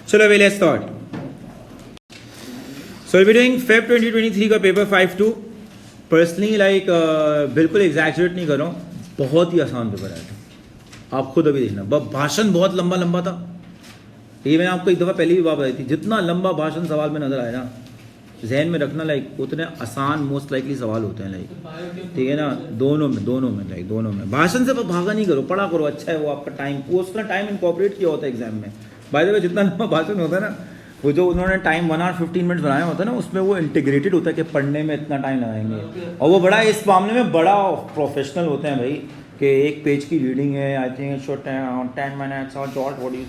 चलो we let's start. So we'll be doing Feb 2023 का paper 5-2. Personally like बिल्कुल exaggerate नहीं कर रहा हूँ, बहुत ही आसान पेपर आया था. आप खुद अभी देखना, भाषण बहुत लंबा लंबा था. ये मैंने आपको एक दफ़ा पहले भी बात बताई थी, जितना लंबा भाषण सवाल में नजर आए ना, जहन में रखना लाइक उतने आसान मोस्ट लाइकली सवाल होते हैं लाइक, ठीक है ना. दोनों में भाषण से भागा नहीं करो, पढ़ा करो. अच्छा है वो आपका टाइम, वो उसका टाइम इनकॉर्पोरेट किया होता है एग्जाम में. बाय द वे जितना लंबा भाषण होता है ना, वो जो उन्होंने टाइम 1 hour 15 minutes बनाया होता है ना, उसमें वो इंटीग्रेटेड होता है कि पढ़ने में इतना टाइम लगाएंगे. और वो बड़ा इस मामले में बड़ा प्रोफेशनल होते हैं भाई, कि एक पेज की रीडिंग है, आई थिंक 10 minutes और शॉर्ट बॉडी,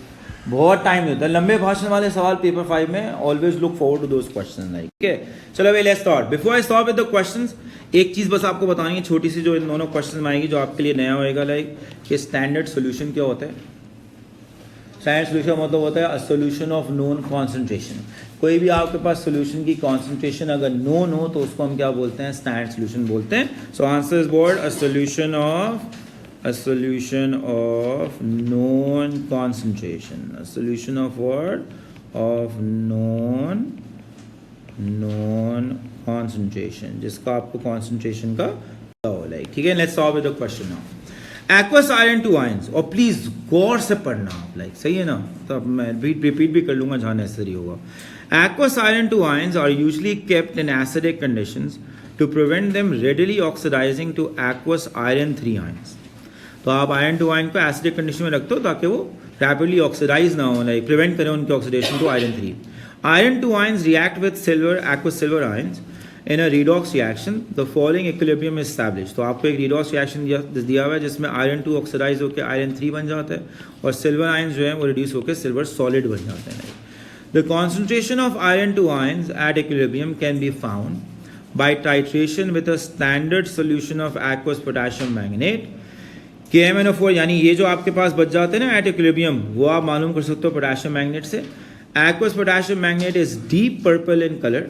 बहुत टाइम होता है. लंबे भाषण वाले सवाल पेपर 5 में always look forward to those question like. ठीक है, चलो भाई let's start. Before I start with the questions, एक चीज़ बस आपको बतानी है छोटी सी, जो इन दोनों क्वेश्चन में आएगी, जो आपके लिए नया होएगा. लाइक कि स्टैंडर्ड सोल्यूशन क्या होता है. स्टैंडर्ड सोल्यूशन मतलब होता है a solution of known concentration. कोई भी आपके पास सोल्यूशन की कॉन्सेंट्रेशन अगर नोन हो तो उसको हम क्या बोलते हैं, स्टैंडर्ड सोल्यूशन बोलते हैं. So answer is board, a solution of known concentration, a solution of word of non concentration, जिसका आपको कॉन्सेंट्रेशन का हो लाइक. ठीक है, let's solve with the question now. Aqueous iron 2 ions, और प्लीज गौर से पढ़ना आप लाइक, सही है ना. तो मैं रिपीट भी कर लूंगा जहां नेसेसरी होगा. Aqueous iron 2 ions are usually kept in acidic conditions to prevent them readily oxidizing to aqueous iron 3 ions. तो आप आयरन 2 आयन को एसिडिक कंडीशन में रखते हो ताकि वो रैपिडली ऑक्सीडाइज ना हो, लाइक प्रिवेंट करें उनके oxidation to iron 3. Iron 2 ions react with silver, aqueous silver ions in a redox reaction, the following equilibrium is established. तो आपको एक redox reaction दिया हुआ है जिसमें आयरन 2 ऑक्सीडाइज होकर आयरन 3 बन जाता है, और सिल्वर आयंस जो है वो रिड्यूस होकर सिल्वर सॉलिड बन जाते हैं. The concentration of iron 2 ions at equilibrium can be found by titration with a standard solution of aqueous potassium manganate, KMnO4. यानी ये जो आपके पास बच जाते हैं ना एट इक्विलिब्रियम, वो आप मालूम कर सकते हो पोटेशियम मैग्नेट से. Aqueous potassium magnate is deep purple in color.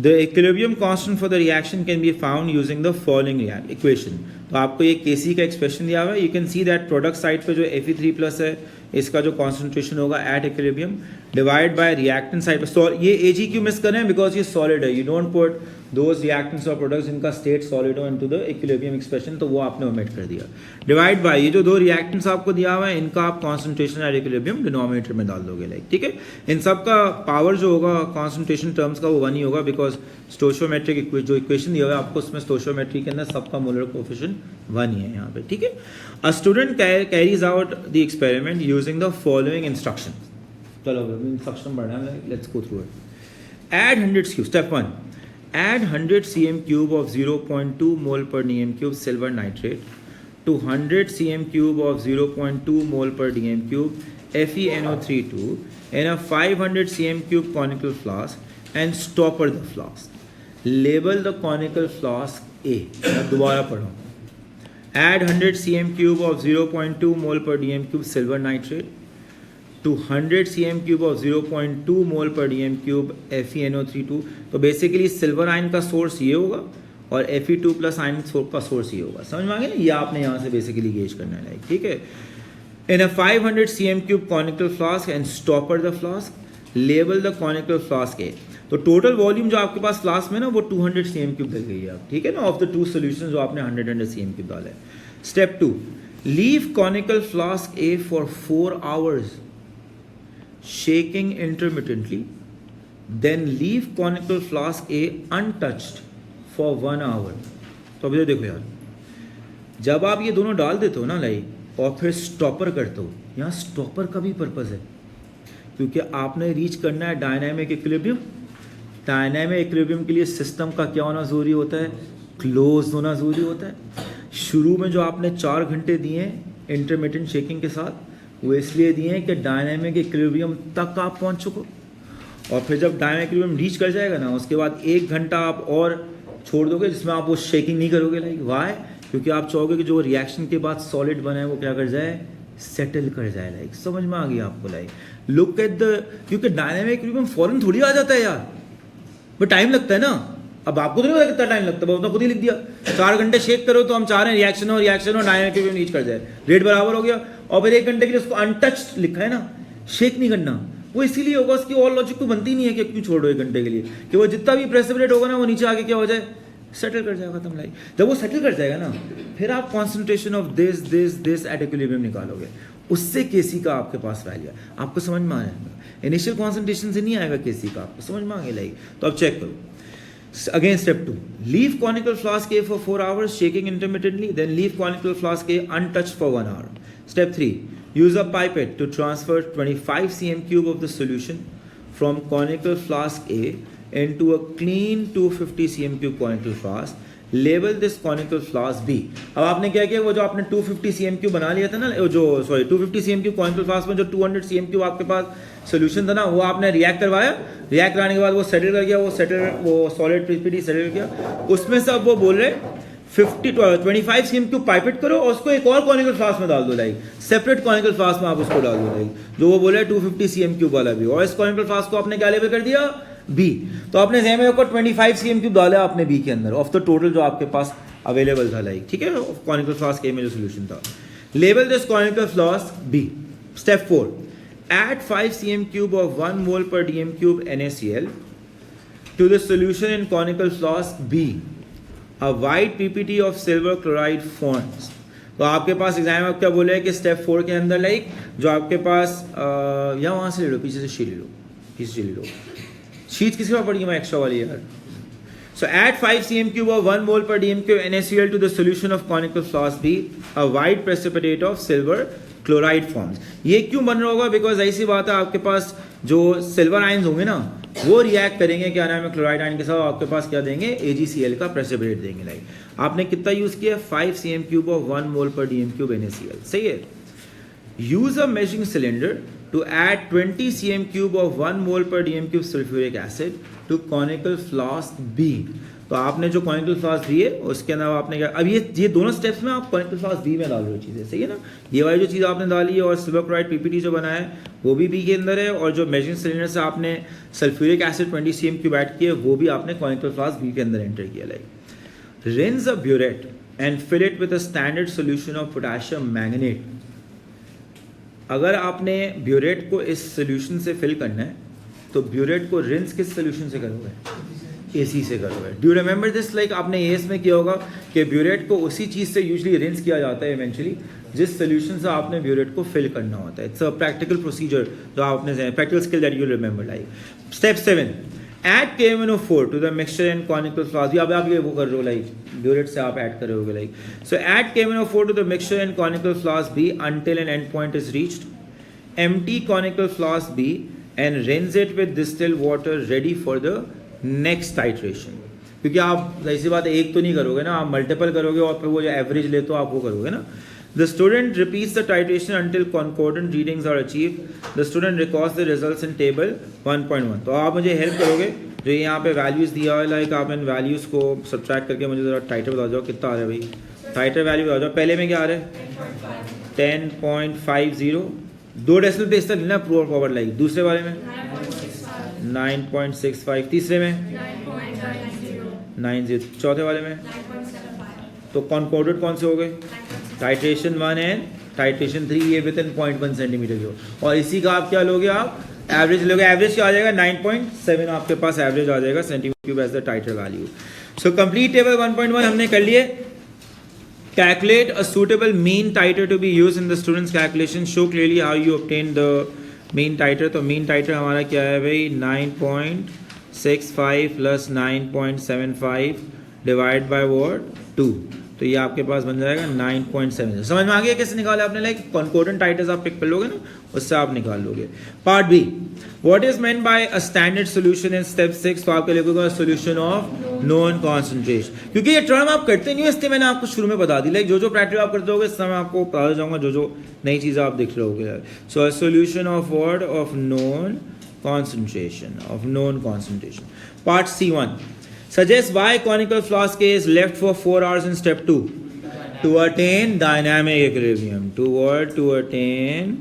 The equilibrium constant for the reaction can be found using the following equation. तो आपको ये Kc का एक्सप्रेशन दिया हुआ है. You can see that product side पे जो Fe3+ है, इसका जो कॉन्सेंट्रेशन होगा at equilibrium divide by reactant side पे. ये Ag क्यों मिस कर रहे हैं, बिकॉज ये सॉलिड है. You don't put those reactants और प्रोडक्ट्स जिनका स्टेट सॉलिड हो इनटू द इक्विलिब्रियम एक्सप्रेशन, तो वो आपने ओमिट कर दिया. डिवाइड बाय ये जो दो रिएक्टेंट्स आपको दिया हुआ है, इनका आप कॉन्सेंट्रेशन एट इक्विलिब्रियम डिनोमिनेटर में डाल दोगे लाइक. ठीक है, इन सब का पावर जो होगा कॉन्सेंट्रेशन टर्म्स का वो 1 ही होगा, बिकॉज स्टोशियोमेट्रिक जो इक्वेशन दिया हुआ है आपको, उसमें स्टोशियोमेट्री के अंदर सबका मोलर कोएफिशिएंट 1 ही है यहाँ पे. ठीक है, a student carries out the experiment using the following instruction. चलो इंस्ट्रक्शन बढ़ना है, let's go through it. Add 100 cube. Step 1. Add 100 cm cube of 0.2 mole per dm cube silver nitrate to 100 cm cube of 0.2 mole per dm cube FeNO32 in a 500 cm cube conical flask and stopper the flask. Label the conical flask A. दोबारा पढ़ो. Add 100 cm cube of 0.2 mole per dm cube silver nitrate to 100 cm cube of 0.2 mole per dm cube FeNO32. तो basically silver ion का source ये होगा और Fe2+ ion का source ये होगा. समझ में आ गया ना, ये आपने यहाँ से बेसिकली गेज करना है लाइक. ठीक है, इन अ 500 cm cube conical flask and stopper the flask. Label the conical flask A. तो टोटल वॉल्यूम जो आपके पास फ्लास्क में ना वो 200 cm cube डल गई है आप. ठीक है ना, ऑफ द 2 सॉल्यूशंस जो आपने 100 cm cube डाला है. Step 2. Leave conical flask A for 4 hours. Shaking intermittently, then leave conical flask A untouched for 1 hour. तो अभी देखो यार, जब आप ये दोनों डाल देते हो ना लाइक, और फिर स्टॉपर करते हो, यहाँ स्टॉपर का भी पर्पज़ है, क्योंकि आपने रीच करना है डायनामिक इक्विलिब्रियम. डायनामिक इक्विलिब्रियम के लिए सिस्टम का क्या होना ज़रूरी होता है, क्लोज होना ज़रूरी होता है. शुरू में जो आपने 4 घंटे दिए हैं इंटरमिटेंट शेकिंग के साथ, वो इसलिए दिए हैं कि डायनामिक इक्विलिब्रियम तक आप पहुंच चुको, और फिर जब डायनामिक इक्विलिब्रियम रीच कर जाएगा ना, उसके बाद 1 घंटा आप और छोड़ दोगे जिसमें आप वो शेकिंग नहीं करोगे लाइक. वाई, क्योंकि आप चाहोगे कि जो रिएक्शन के बाद सॉलिड बना है वो क्या कर जाए, सेटल कर जाए लाइक. समझ में आ गई आपको लाइक. लुक एट द, क्योंकि डायनामिक इक्विलिब्रियम फौरन थोड़ी आ जाता है यार, बट टाइम लगता है ना. अब आपको तो नहीं पता कितना टाइम लगता है, खुद ही लिख दिया 4 घंटे शेक करो तो हम चाह रहे हैं रिएक्शन और डायनामिक इक्विलिब्रियम रीच कर जाए, रेट बराबर हो गया. और फिर 1 घंटे के लिए उसको अनटच्ड लिखा है ना, शेक नहीं करना, वो इसीलिए होगा, उसकी और लॉजिक तो बनती नहीं है कि क्यों छोड़ो 1 घंटे के लिए, कि वो जितना भी प्रेसिपिटेट होगा ना वो नीचे आके क्या हो जाए, सेटल कर जाएगा खत्म लाइक। जब वो सेटल कर जाएगा ना फिर आप concentration of this this this at equilibrium निकालोगे, उससे केसी का आपके पास वैल्यू है, आपको समझ में आएगा। इनिशियल कॉन्सेंट्रेशन से नहीं आएगा केसी का, आपको समझ में आएगा लाइक। तो अब चेक करो again step 2, leave conical flask A for 4 hours shaking intermittently, then leave conical flask A untouched for 1 hour. Step 3, use a pipette to transfer 25 cm cube of the solution from conical flask A into a clean 250 cm cube conical flask. Label this conical flask B. अब आपने क्या किया, वो जो आपने 250 cm cube बना लिया था ना, जो 250 cm क्यूब conical flask में जो 200 cm क्यूब आपके पास सोल्यूशन था ना, वो आपने रिएक्ट करवाया, रिएक्ट कराने के बाद वो सेटल कर गया, वो सॉलिड पीपीटी सेटल किया, उसमें से अब वो बोल रहे 25 cm क्यूब पाइपेट करो और उसको एक और कॉनिकल फ्लास्क में डाल दो लाइक, सेपरेट कॉनिकल फ्लास्क में आप उसको डाल दो लाइक, जो वो बोले 250 cm क्यूब वाला भी, और इस कॉनिकल फ्लास्क को आपने क्या लेबल कर दिया, बी। तो आपने जेम में 25 cm क्यूब डाला आपने बी के अंदर ऑफ द टोटल जो आपके पास अवेलेबल था लाइक, ठीक है, कॉनिकल फ्लास्क ए में जो सोल्यूशन था। Label this conical flask B. Step 4, add 5 cm cube of 1 mole per dm cube NaCl to the solution in conical flask B. A white PPT of silver chloride forms. तो आपके पास exam में क्या बोले कि step 4 के अंदर like जो आपके पास या वहाँ से ले लो, पीछे से शीट ले लो, पीछे से ले लो, शीट किसके पास पड़ी है, मैं एक्स्ट्रा वाली यार। So add 5 cm cube of 1 mole per dm cube NaCl to the solution of conical flask B. A white precipitate of silver chloride forms. ये क्यों बन रहा होगा, बिकॉज ऐसी बात है आपके पास जो सिल्वर आयंस होंगे ना वो रिएक्ट करेंगे क्या नाम है क्लोराइड आयन के साथ, आपके पास क्या देंगे, AgCl का प्रेसिपिटेट देंगे लाइक। आपने कितना यूज किया, 5 cm cube of 1 mole per dm cube NaCl, सही है। Use a measuring cylinder to add 20 cm cube of 1 mole per dm cube sulphuric acid to conical flask B। तो आपने जो कॉनिकल फ्लास्क दी है उसके अलावा आपने क्या, अब ये दोनों स्टेप्स में आप कॉनिकल फ्लास्क बी में डाल रहे हो चीज़ें, सही है ना। ये वाली जो चीज़ आपने डाली है और सिल्वर क्लोराइड पीपीटी जो बनाया है वो भी बी के अंदर है, और जो मेजरिंग सिलेंडर से आपने sulphuric acid 20 cm cube add किया वो भी आपने कॉनिकल फ्लास्क बी के अंदर एंटर किया like. Rinse a burette and fill it with a standard solution of potassium manganate. अगर आपने ब्यूरेट को इस सोल्यूशन से फिल करना है तो ब्यूरेट को रिंस किस सोल्यूशन से करोगे, AC से करोगे। डू रिमेंबर दिस, लाइक आपने एस में किया होगा कि ब्यूरेट को उसी चीज़ से यूजुअली रिंस किया जाता है इवेंचुअली जिस सोल्यूशन से आपने ब्यूरेट को फिल करना होता है। इट्स अ प्रैक्टिकल प्रोसीजर जो आपने practical skill that you remember like. Step 7, add KMnO4 to the mixture and conical flask. अब आप ये वो कर रहे हो लाइक ब्यूरेट से आप ऐड कर रहे हो like. So add KMnO4 to the mixture and conical flask B until an end point is reached. Empty conical flask B and rinse it with distilled water ready for the next titration. क्योंकि आप ऐसी बात है एक तो नहीं करोगे ना, आप मल्टीपल करोगे और फिर वो जो एवरेज ले तो आप वो करोगे ना। The student repeats the titration until concordant readings are achieve. The student records the results in table 1.1। तो आप मुझे हेल्प करोगे, जो यहाँ पे वैल्यूज दिया हुआ है लाइक आप इन वैल्यूज को सब्ट्रैक्ट करके मुझे जरा टाइटर बता जाओ कितना आ रहा है भाई, टाइटर वैल्यू बता जाओ। पहले में क्या आ रहा है 10.50, 2 डेसिमल प्लेस तक लेना प्रूव पावर लाइक। दूसरे वाले में 9.65, तीसरे में 90, चौथे वाले में। तो कॉन्कॉर्डेंट कौन से हो गए, टाइट्रेशन 1 एंड टाइट्रेशन 3, ये विद इन 0.1 सेंटीमीटर की। और इसी का आप क्या लोगे, आप एवरेज लोगे। एवरेज क्या आ जाएगा 9.7 आपके पास एवरेज आ जाएगा centimetre cube as the titre value. So complete table 1.1 हमने कर लिए। Calculate a suitable mean titre to be use in the students calculation. Show clearly how you obtain the mean titre. तो mean टाइटर हमारा क्या है भाई 9.65 प्लस 9.75 डिवाइड बाय व्हाट 2। तो ये आपके पास बन जाएगा 9.7। समझ में आ गया कैसे निकाला आपने, लाइक कॉन्कॉर्डेंट टाइटर्स आप पिक कर लोगे ना उससे आप निकाल लोगे। Part B, what is meant by a standard solution in step 6। तो आपके लिखोगे सॉल्यूशन ऑफ नोन कॉन्सेंट्रेशन। क्योंकि ये टर्म आप करते नहीं हो इसलिए मैंने आपको शुरू में बता दी, लाइक जो जो प्रैक्टिस आप करते होगे इस समय आपको बता जाऊंगा जो जो नई चीज़ें आप देख रहे होगे। So solution of word of known concentration, of known concentration. Part C1, suggest why conical flask A is left for 4 hours in step 2 to attain dynamic equilibrium. To attain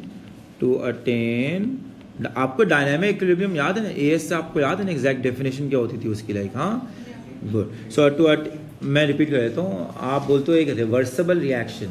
आपको डायनामिक इक्विलिब्रियम याद है ना, AS से आपको याद है ना exact definition क्या होती थी उसकी, लाइक हाँ गुड। सो मैं रिपीट कर देता हूँ, आप बोलते हो एक रिवर्सिबल रिएक्शन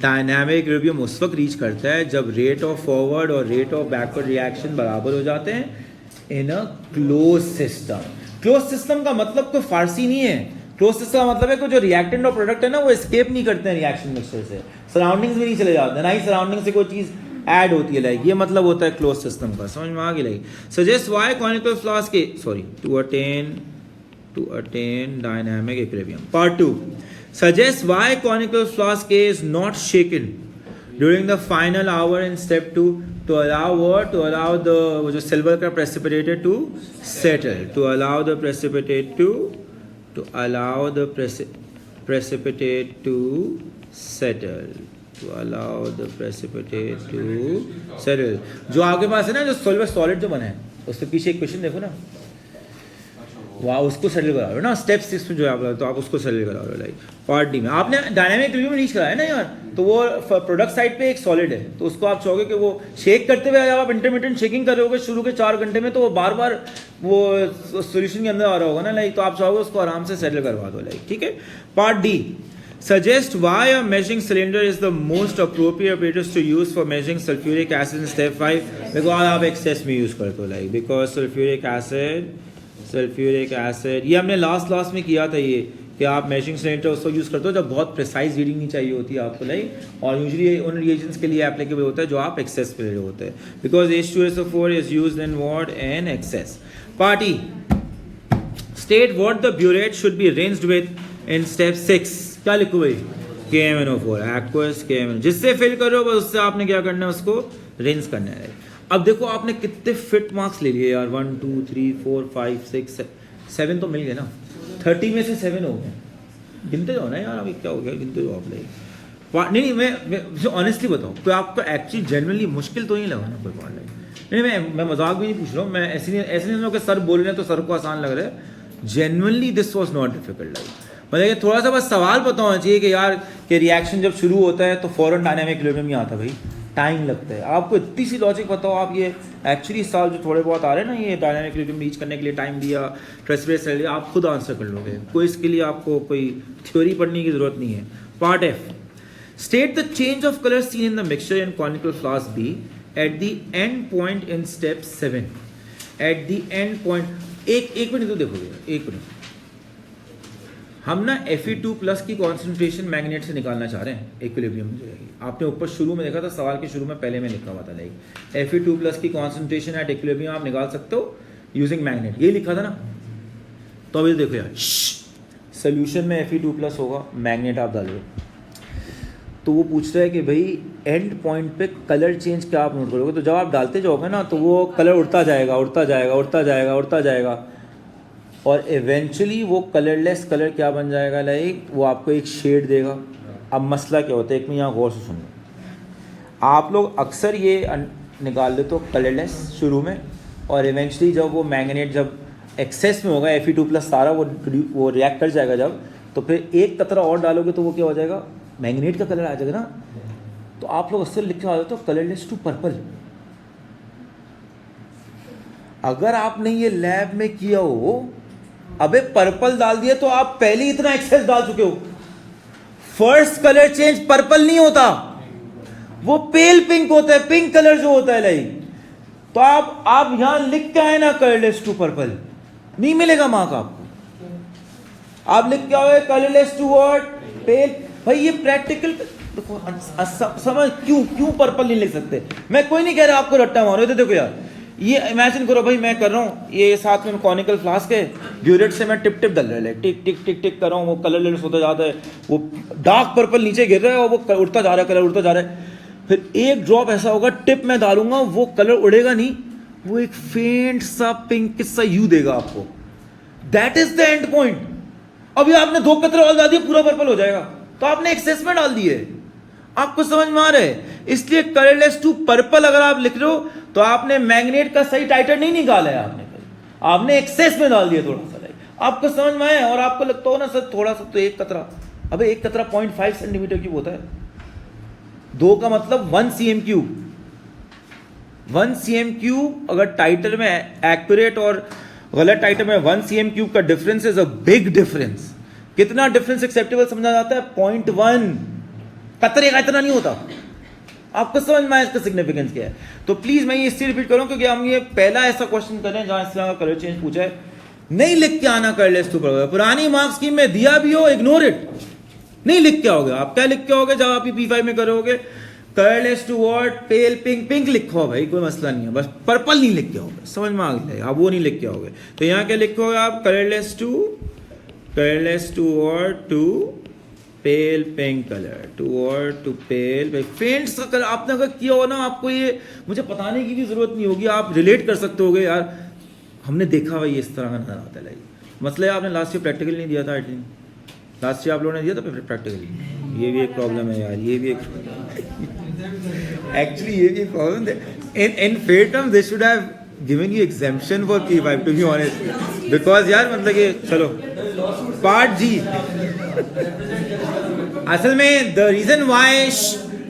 डायनामिक इक्विलिब्रियम उस वक्त रीच करता है जब रेट ऑफ फॉरवर्ड और रेट ऑफ बैकवर्ड रिएक्शन बराबर हो जाते हैं in a close system. Close system का मतलब कोई फारसी नहीं है। क्लोज सिस्टम का मतलब है कि जो रिएक्टेंट और प्रोडक्ट है ना वो एस्केप नहीं करते हैं रिएक्शन मिक्सचर से, सराउंडिंग्स में नहीं चले जाते हैं, ना ही सराउंडिंग से कोई चीज ऐड होती है। लाइक ये मतलब होता है क्लोज सिस्टम का। समझ में आ गई? Like suggest why conical flask के to attain dynamic equilibrium. Part 2 suggest why conical flask A is not shaken during the final hour in step 2 to allow what? To allow the वो जो silver का precipitated to settle, to allow the precipitate to allow the precipitate to settle, to allow the precipitate to settle। जो आपके पास है ना जो silver solid जो बना है उसके पीछे एक क्वेश्चन देखो ना, वाह उसको सेटल करा रहे हो ना स्टेप 6 में जो है आप, तो आप उसको सेटल करा रहे हो। लाइक पार्ट डी में आपने डायनामिक इक्विलिब्रियम रीच कराया ना यार, तो वो प्रोडक्ट साइड पे एक सॉलिड है, तो उसको आप चाहोगे कि वो शेक करते हुए जब आप इंटरमीडिएट शेकिंग कर रहे होगे शुरू के 4 घंटे में, तो वो बार बार वो सोल्यूशन के अंदर आ रहा होगा ना। लाइक तो आप चाहोगे उसको आराम से सेटल करवा दो। लाइक ठीक है। Part D suggest why a measuring cylinder is the most appropriate apparatus to use for measuring sulfuric acid in step 5। Because आप एक्सेस में यूज करते हो। लाइक बिकॉज सल्फ्यूरिक एसिड ये हमने लास्ट में किया था ये कि आप मेजरिंग सिलेंडर उसको यूज़ करते हो जब बहुत प्रिसाइज रीडिंग नहीं चाहिए होती है आपको। लाइक और यूजुअली उन रिएजेंट्स के लिए एप्लीकेबल होता है जो आप एक्सेस पे ले रहे होते हैं। Because H2SO4 is used in what? In excess. Part E state what the burette should be rinsed with in step 6। क्या लिखो भाई? KMnO4 एक्वस KMnO, जिससे फिल करो बस उससे आपने क्या करना है? उसको रिंस करना है। अब देखो आपने कितने फिट मार्क्स ले लिए यार, 1 2 3 4 5 6 7 तो मिल गए ना, 30 में से 7 हो गए। गिनते जाओ ना यार, अभी क्या हो गया, गिनते जाओ आप। लाइक नहीं मैं ऑनेस्टली बताऊँ तो आपको एक्चुअली जनरली मुश्किल तो नहीं लगा ना कोई पार्ट? लाइक नहीं मैं मजाक भी नहीं पूछ रहा हूँ, मैं ऐसे नहीं कि सर बोल रहे हैं तो सर को आसान लग रहा है। Genuinely this was not difficult. Like मतलब थोड़ा सा बस सवाल पता होना चाहिए कि यार कि रिएक्शन जब शुरू होता है तो फौरन डायनामिक इक्विलिब्रियम नहीं आता भाई, टाइम लगता है। आपको इतनी सी लॉजिक बताओ, आप ये एक्चुअली इस साल जो थोड़े बहुत आ रहे हैं ना ये डायनामिक इक्विलिब्रियम रीच करने के लिए टाइम दिया, ट्रेसरेस सेल दिया, आप खुद आंसर कर लोगे। कोई इसके लिए आपको कोई थ्योरी पढ़ने की जरूरत नहीं है। Part F state the change of colour seen in the mixture in conical flask B at the end point in step 7। At the end point एक मिनट तो देखोगे, एक मिनट। हम ना Fe2+ की कॉन्सेंट्रेशन मैग्नेट से निकालना चाह रहे हैं इक्विलिब्रियम में जाएगी। आपने ऊपर शुरू में देखा था सवाल के शुरू में पहले में लिखा हुआ था लाइक Fe2+ की कॉन्सेंट्रेशन एट इक्विलिब्रियम आप निकाल सकते हो यूजिंग मैग्नेट, ये लिखा था ना। तो अभी देखो यार सोल्यूशन में Fe2+ होगा, मैग्नेट आप डालोगे तो वो पूछता है कि भाई एंड पॉइंट पे कलर चेंज क्या आप नोट करोगे। तो जब आप डालते जाओगे ना तो वो कलर उड़ता जाएगा उड़ता जाएगा उड़ता जाएगा उड़ता जाएगा और इवेंचुअली वो कलरलेस कलर क्या बन जाएगा? लाइक वो आपको एक शेड देगा। अब मसला क्या होता है, एक में यहाँ गौर से सुन लो। आप लोग अक्सर ये निकाल लेते हो कलरलेस शुरू में, और इवेंचुअली जब वो मैग्नेट जब एक्सेस में होगा Fe2+ सारा वो रिएक्ट कर जाएगा जब, तो फिर एक कतरा और डालोगे तो वो क्या हो जाएगा? मैग्नेट का कलर आ जाएगा ना। तो आप लोग अक्सर लिख के आ जाते हो कलरलेस टू पर्पल। अगर आपने ये लैब में किया हो, अबे पर्पल डाल दिया तो आप पहले ही इतना एक्सेस डाल चुके हो। फर्स्ट कलर चेंज पर्पल नहीं होता, वो पेल पिंक होता है, पिंक कलर जो होता है लाइक। तो आप यहां लिख के आए ना कलरलेस टू पर्पल, नहीं मिलेगा मार्क आपको। आप लिख के आओगे कलरलेस टू व्हाट? पेल। भाई ये प्रैक्टिकल देखो समझ क्यों पर्पल नहीं लिख सकते। मैं कोई नहीं कह रहा आपको रट्टा मारो। तो देखो यार ये इमेजिन करो भाई मैं कर रहा हूँ ये साथ में कॉनिकल फ्लास्क है, ब्यूरेट से मैं टिप डल रहा है, टिक टिक टिक टिक कर रहा हूँ, वो कलरलेस होता जाता है, वो डार्क पर्पल नीचे गिर रहा है और वो उड़ता जा रहा है, कलर उड़ता जा रहा है। फिर एक ड्रॉप ऐसा होगा टिप में डालूंगा, वो कलर उड़ेगा नहीं, वो एक फेंट सा पिंक सा यू देगा आपको। That is the end point. अभी आपने 2 कतरे और डाल दिए पूरा पर्पल हो जाएगा, तो आपने एक्सेस में डाल दिए। आपको समझ में आ रहा है? इसलिए कलरलेस टू पर्पल अगर आप लिख रहे हो तो आपने मैग्नेट का सही टाइटर नहीं निकाला है, आपने एक्सेस में डाल दिया थोड़ा सा। आपको समझ में आया? और आपको लगता हो ना सर थोड़ा सा तो एक कतरा, अबे एक कतरा 0.5 सेंटीमीटर क्यूब होता है। 2 का मतलब 1 cm क्यूब। 1 cm क्यूब अगर टाइटर में एक्यूरेट और गलत टाइटर में 1 cm क्यूब का difference is a big difference. कितना डिफरेंस एक्सेप्टेबल समझा जाता है? 0.1। कतरे का इतना नहीं होता। आपको समझ में आया इसका सिग्निफिकेंस क्या है? तो प्लीज मैं ये इसलिए रिपीट करूं क्योंकि हम ये पहला ऐसा क्वेश्चन कर रहे हैं जहां इस तरह का कलर चेंज पूछा है। नहीं लिख के आना कर ले पुरानी मार्क्स स्कीम में दिया भी हो, इग्नोर इट, नहीं लिख के आओगे। आप क्या लिख के आओगे जब आप P5 में करोगे? Colourless to what? Pale pink. Pink लिखो भाई, कोई मसला नहीं है, बस पर्पल नहीं लिख के आओगे, समझ में आ गया? आप वो नहीं लिख के आओगे। तो यहाँ क्या लिखोगे आप? Colourless to what? To pale pink colour, to what? To pale. भाई फेंट्स का कलर आपने अगर किया हो ना, आपको ये मुझे बताने की भी जरूरत नहीं होगी, आप रिलेट कर सकते होगे यार, हमने देखा भाई इस तरह का नजर आता है। मतलब आपने लास्ट ईयर प्रैक्टिकल नहीं दिया था, आई थिंक लास्ट ईयर आप लोगों ने दिया था प्रैक्टिकली। ये भी एक प्रॉब्लम है यार, ये भी एक एक्चुअली ये भी एक प्रॉब्लम है। In fair terms they should have given you exemption for P5 to be honest, because यार मतलब कि चलो पार्ट जी असल में the reason why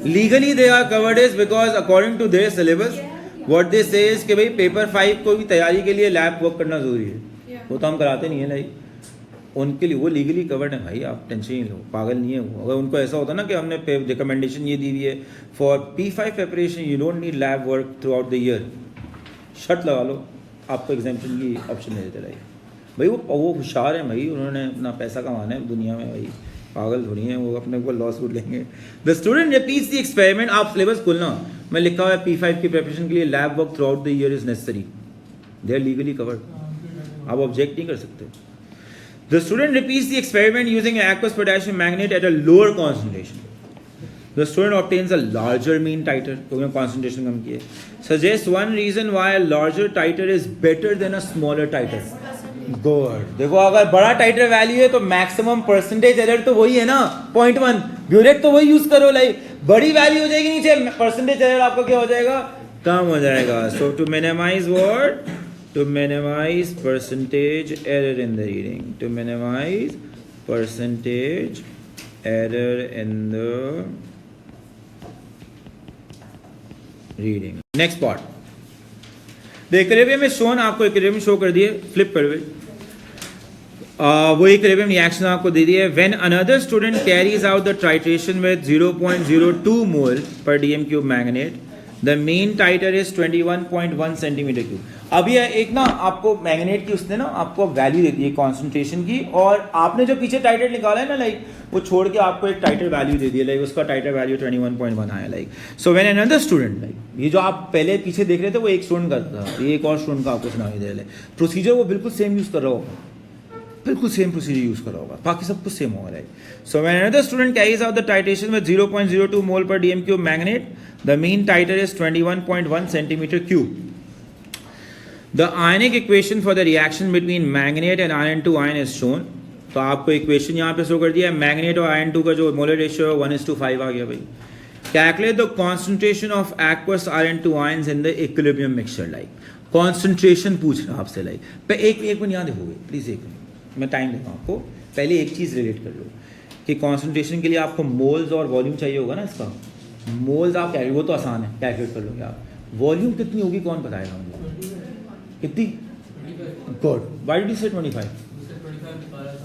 legally they are covered is because according to their syllabus what they say is कि भाई paper 5 को भी तैयारी के लिए लैब वर्क करना जरूरी है। वो तो हम कराते नहीं है लाइक, उनके लिए वो लीगली कवर्ड है भाई, आप टेंशन नहीं लो, पागल नहीं है वो। अगर उनको ऐसा होता ना कि हमने रिकमेंडेशन ये दी हुई है for P5 preparation you don't need lab work throughout the year, शर्त लगा लो आपको एग्जाम्पशन की ऑप्शन नहीं देते रहे भाई। वो होशियार है भाई, उन्होंने अपना पैसा कमाना है दुनिया में भाई, पागल थोड़ी हैं वो, अपने ऊपर लॉस रूट लेंगे। The student repeats the experiment. आप सिलेबस खोलना, मैं लिखा हुआ है P5 की प्रिपरेशन के लिए lab work throughout the year is necessary, they are legally covered, आप ऑब्जेक्ट नहीं कर सकते। The student repeats the experiment using aqueous potassium manganate at a lower concentration. The student obtains a larger mean titer, क्योंकि concentration कम की है. Suggests one reason why a larger titer is better than a smaller titer. Good. देखो अगर बड़ा titer value है तो maximum percentage error तो वही है ना 0.1. ब्यूरेट तो वही यूज करो, लाइक बड़ी वैल्यू हो जाएगी नीचे, परसेंटेज एरर आपका क्या हो जाएगा? कम हो जाएगा। So to minimize what? To minimize percentage error in the reading. To minimize percentage error in the reading. Next part. The equilibrium is shown. आपको equilibrium शो कर दिए, flip कर दे। वो equilibrium reaction आपको दे दिए। When another student carries out the titration with 0.02 mole per dm cube manganate, the mean titer is 21.1 centimetre cube. अब ये एक ना आपको मैग्नेट की उसने ना आपको वैल्यू देती है कॉन्सेंट्रेशन की, और आपने जो पीछे टाइटर निकाला है ना लाइक वो छोड़ के आपको एक टाइटर वैल्यू दे दी है, लाइक उसका टाइटर वैल्यू 21.1 आया like. So when another student, like ये जो आप पहले पीछे देख रहे थे वो एक स्टूडेंट करता था, ये एक और स्टूडेंट का आपको सुनाई दे रहा है। प्रोसीजर वो बिल्कुल सेम यूज कर रहा होगा, बिल्कुल सेम प्रोसीजर यूज कर रहा होगा, बाकी सब कुछ सेम होगा right. So when another student carries out the titration with 0.02 mole per DM cube manganate, the mean titre is 21.1 centimetre cube. The ionic equation for the reaction between manganate and iron two ion is shown. तो आपको equation यहाँ पे show कर दिया है, magnet और iron 2 का जो मोलर रेशियो है 1:5 आ गया भाई। Calculate the concentration of aqueous iron two ions in the equilibrium mixture. Like concentration पूछ रहा आपसे, लाइक एक मिनट यहाँ देखोगे प्लीज, एक मिनट मैं टाइम देता हूँ आपको। पहले एक चीज़ रिलेट कर लो कि कॉन्सेंट्रेशन के लिए आपको मोल्स और वॉल्यूम चाहिए होगा ना। इसका मोल्स आप क्या, वो तो आसान है, कैलकुलेट कर लोगे आप। वॉल्यूम कितनी होगी कौन बताएगा मुझे? कितनी? गुड। व्हाई डिड यू से 25?